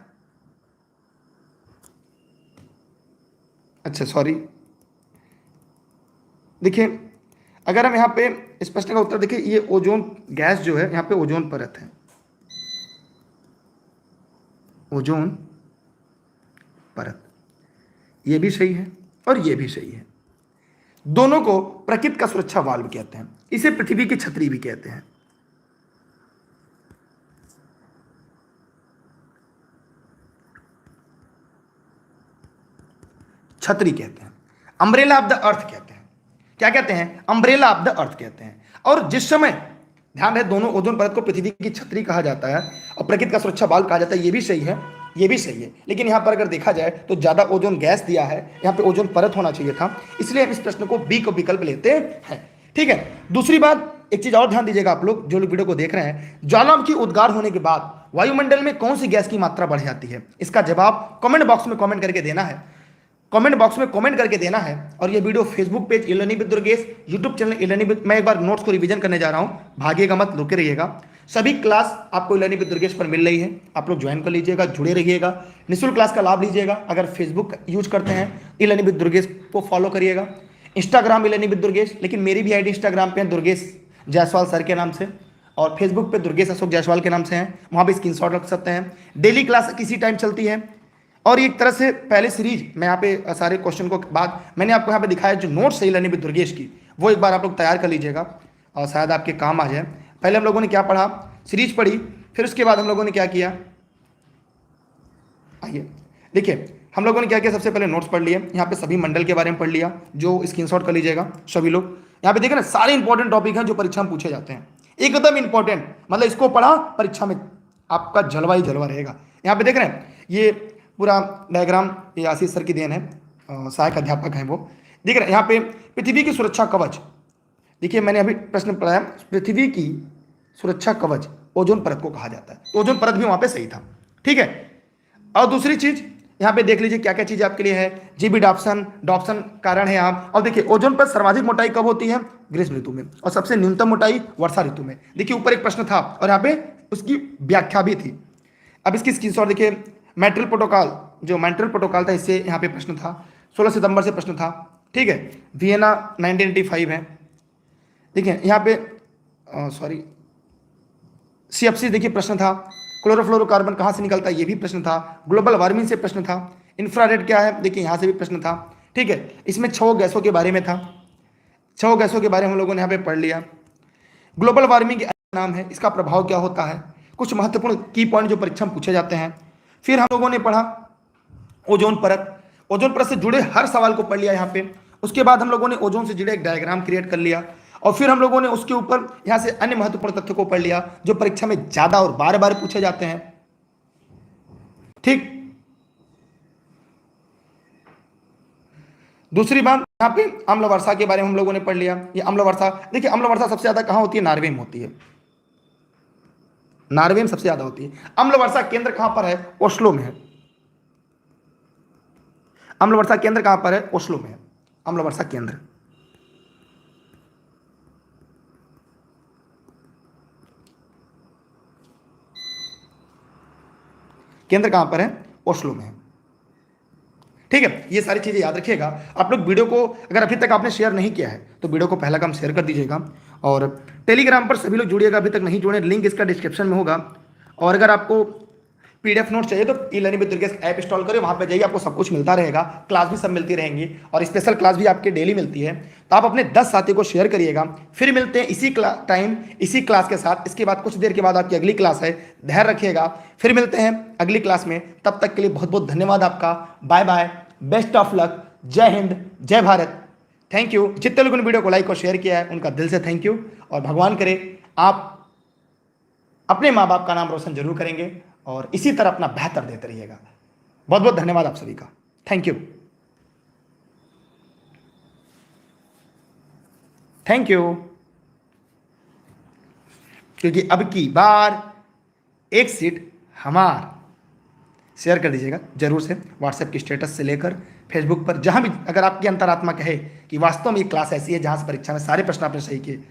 अच्छा सॉरी, देखिए अगर हम यहां पे इस प्रश्न का उत्तर देखिए, ये ओजोन गैस जो है यहां पे ओजोन परत है, ओजोन परत, ये भी सही है और ये भी सही है। दोनों को प्रकृति का सुरक्षा वाल्व कहते हैं। इसे पृथ्वी की छतरी भी कहते हैं। छतरी कहते हैं, अम्ब्रेला ऑफ द अर्थ कहते हैं। क्या कहते हैं? अम्ब्रेला ऑफ द अर्थ कहते हैं। और जिस समय, ध्यान रहे, दोनों ओजोन परत को पृथ्वी की छतरी कहा जाता है और प्रकृति का सुरक्षा वाल्व कहा जाता है। ये भी सही है, ये भी सही है। लेकिन यहाँ पर अगर देखा जाए तो ज्यादा ओजोन गैस दिया है, यहाँ पे ओजोन परत होना चाहिए था, इसलिए हम इस प्रश्न को बी को विकल्प लेते हैं। ठीक है। दूसरी बात, एक चीज और ध्यान दीजिएगा आप लोग जो लोग वीडियो को देख रहे हैं, ज्वालामुखी उद्गार होने के बाद वायुमंडल में कौन सी गैस की मात्रा बढ़ जाती है? इसका जवाब कमेंट बॉक्स में कमेंट करके देना है, कमेंट बॉक्स में कमेंट करके देना है। और ये video Facebook page e learning with Durgesh, YouTube channel e learning with, मैं एक बार नोट्स को रिवीजन करने जा रहा हूँ, भागिएगा मत, रुके रहिएगा। सभी क्लास आपको ई लर्निंग विद दुर्गेश पर मिल रही है, आप लोग ज्वाइन कर लीजिएगा, जुड़े रहिएगा, निःशुल्क क्लास का लाभ लीजिएगा। अगर फेसबुक यूज करते हैं ई लर्निंग विद दुर्गेश को फॉलो करिएगा, Instagram e learning with Durgesh, लेकिन मेरी भी आईडी इंस्टाग्राम पे है दुर्गेश जायसवाल सर के नाम से, और फेसबुक पे दुर्गेश अशोक जायसवाल के नाम से है, वहाँ भी स्क्रीनशॉट रख सकते हैं। डेली क्लास किसी टाइम चलती है। और एक तरह से पहले सीरीज मैं यहाँ पे सारे क्वेश्चन को बाद मैंने आपको यहाँ पे दिखाया जो नोट्स है ई लर्निंग विद दुर्गेश की, वो एक बार आप लोग तैयार कर लीजिएगा और शायद आपके काम आ जाए। पहले हम लोगों ने क्या पढ़ा, सीरीज पढ़ी, फिर उसके बाद हम लोगों ने क्या किया, आइए देखिए हम लोगों ने क्या किया, सबसे पहले नोट्स पढ़ लिए, यहाँ पे सभी मंडल के बारे में पढ़ लिया, जो स्क्रीनशॉट कर लीजिएगा सभी लोग। यहाँ पे देखें ना सारे इंपॉर्टेंट टॉपिक हैं जो परीक्षा में पूछे जाते हैं, एकदम इंपॉर्टेंट, मतलब इसको पढ़ा परीक्षा में आपका जलवा ही जलवा रहेगा। यहाँ पे देख रहे हैं ये पूरा डायग्राम, ये आशीष सर की देन है, सहायक अध्यापक हैं वो। देख रहे हैं यहाँ पे पृथ्वी की सुरक्षा कवच, देखिए मैंने अभी प्रश्न पढ़ाया, पृथ्वी की सुरक्षा कवच ओजोन परत को कहा जाता है, तो ओजोन परत भी वहां पे सही था, ठीक है। और दूसरी चीज यहाँ पे देख लीजिए क्या क्या चीज आपके लिए है, जीबी डॉप्सन, डॉप्सन कारण है आप, और देखिए ओजोन परत सर्वाधिक मोटाई कब होती है, ग्रीष्म ऋतु में, और सबसे न्यूनतम मोटाई वर्षा ऋतु में। देखिए ऊपर एक प्रश्न था और यहाँ पे उसकी व्याख्या भी थी। अब इसकी स्क्रीनशॉट देखिए, मैट्रिल प्रोटोकॉल, जो मैट्रिल प्रोटोकॉल था इससे यहाँ पे प्रश्न था, 16 सितंबर से प्रश्न था, ठीक है। वियना 1985 है। देखिए यहाँ पे सॉरी सीएफसी देखिए प्रश्न था, क्लोरोफ्लोरोकार्बन कहाँ से निकलता है ये भी प्रश्न था, ग्लोबल वार्मिंग से प्रश्न था, इंफ्रारेड क्या है देखिए यहाँ से भी प्रश्न था, ठीक है। इसमें 6 गैसों के बारे में था, 6 गैसों के बारे में हम लोगों ने यहाँ पे पढ़ लिया। ग्लोबल वार्मिंग के नाम है, इसका प्रभाव क्या होता है, कुछ महत्वपूर्ण की पॉइंट जो परीक्षा में पूछे जाते हैं। फिर हम लोगों ने पढ़ा ओजोन परत, ओजोन परत से जुड़े हर सवाल को पढ़ लिया यहाँ पे। उसके बाद हम लोगों ने ओजोन से जुड़े एक डायग्राम क्रिएट कर लिया, और फिर हम लोगों ने उसके ऊपर यहाँ से अन्य महत्वपूर्ण तथ्यों को पढ़ लिया जो परीक्षा में ज्यादा और बार बार पूछे जाते हैं, ठीक। दूसरी बात यहाँ पे अम्ल वर्षा के बारे में हम लोगों ने पढ़ लिया। ये अम्ल वर्षा, देखिए अम्ल वर्षा सबसे ज्यादा कहाँ होती है, नॉर्वे में होती है, नॉर्वे में सबसे ज्यादा होती है। अम्ल वर्षा केंद्र कहां पर है, ओस्लो में है। अम्ल वर्षा केंद्र कहां पर है, ओस्लो में है अम्ल वर्षा केंद्र। केंद्र कहां पर है, ओस्लो में है, ठीक है। ये सारी चीजें याद रखिएगा। आप लोग वीडियो को अगर अभी तक आपने शेयर नहीं किया है तो वीडियो को पहला काम शेयर कर दीजिएगा, और टेलीग्राम पर सभी लोग जुड़िएगा, अभी तक नहीं जुड़े, लिंक इसका डिस्क्रिप्शन में होगा। और अगर आपको पीडीएफ नोट चाहिए तो e learning with Durgesh app install करें, वहां पे जाइए, आपको सब कुछ मिलता रहेगा, क्लास भी सब मिलती रहेंगी, और स्पेशल क्लास भी आपके डेली मिलती है। तो आप अपने 10 साथी को शेयर करिएगा। फिर मिलते हैं इसी टाइम इसी क्लास के साथ, इसके बाद कुछ देर के बाद आपकी अगली क्लास है, ध्यान रखिएगा। फिर मिलते हैं अगली क्लास में, तब तक के लिए बहुत बहुत धन्यवाद आपका, bye bye, best of luck, जय हिंद, जय भारत, थैंक यू। जितने लोगों ने वीडियो को लाइक और शेयर किया है उनका दिल से थैंक यू, और भगवान करे आप अपने माँ बाप का नाम रोशन जरूर करेंगे और इसी तरह अपना बेहतर देते रहिएगा। बहुत बहुत धन्यवाद आप सभी का, थैंक यू, थैंक यू। क्योंकि अब की बार एक सीट हमार, शेयर कर दीजिएगा जरूर से, व्हाट्सएप की स्टेटस से लेकर फेसबुक पर, जहां भी अगर आपकी अंतरात्मा कहे कि वास्तव में ये क्लास ऐसी है जहां से परीक्षा में सारे प्रश्न आपने सही किए,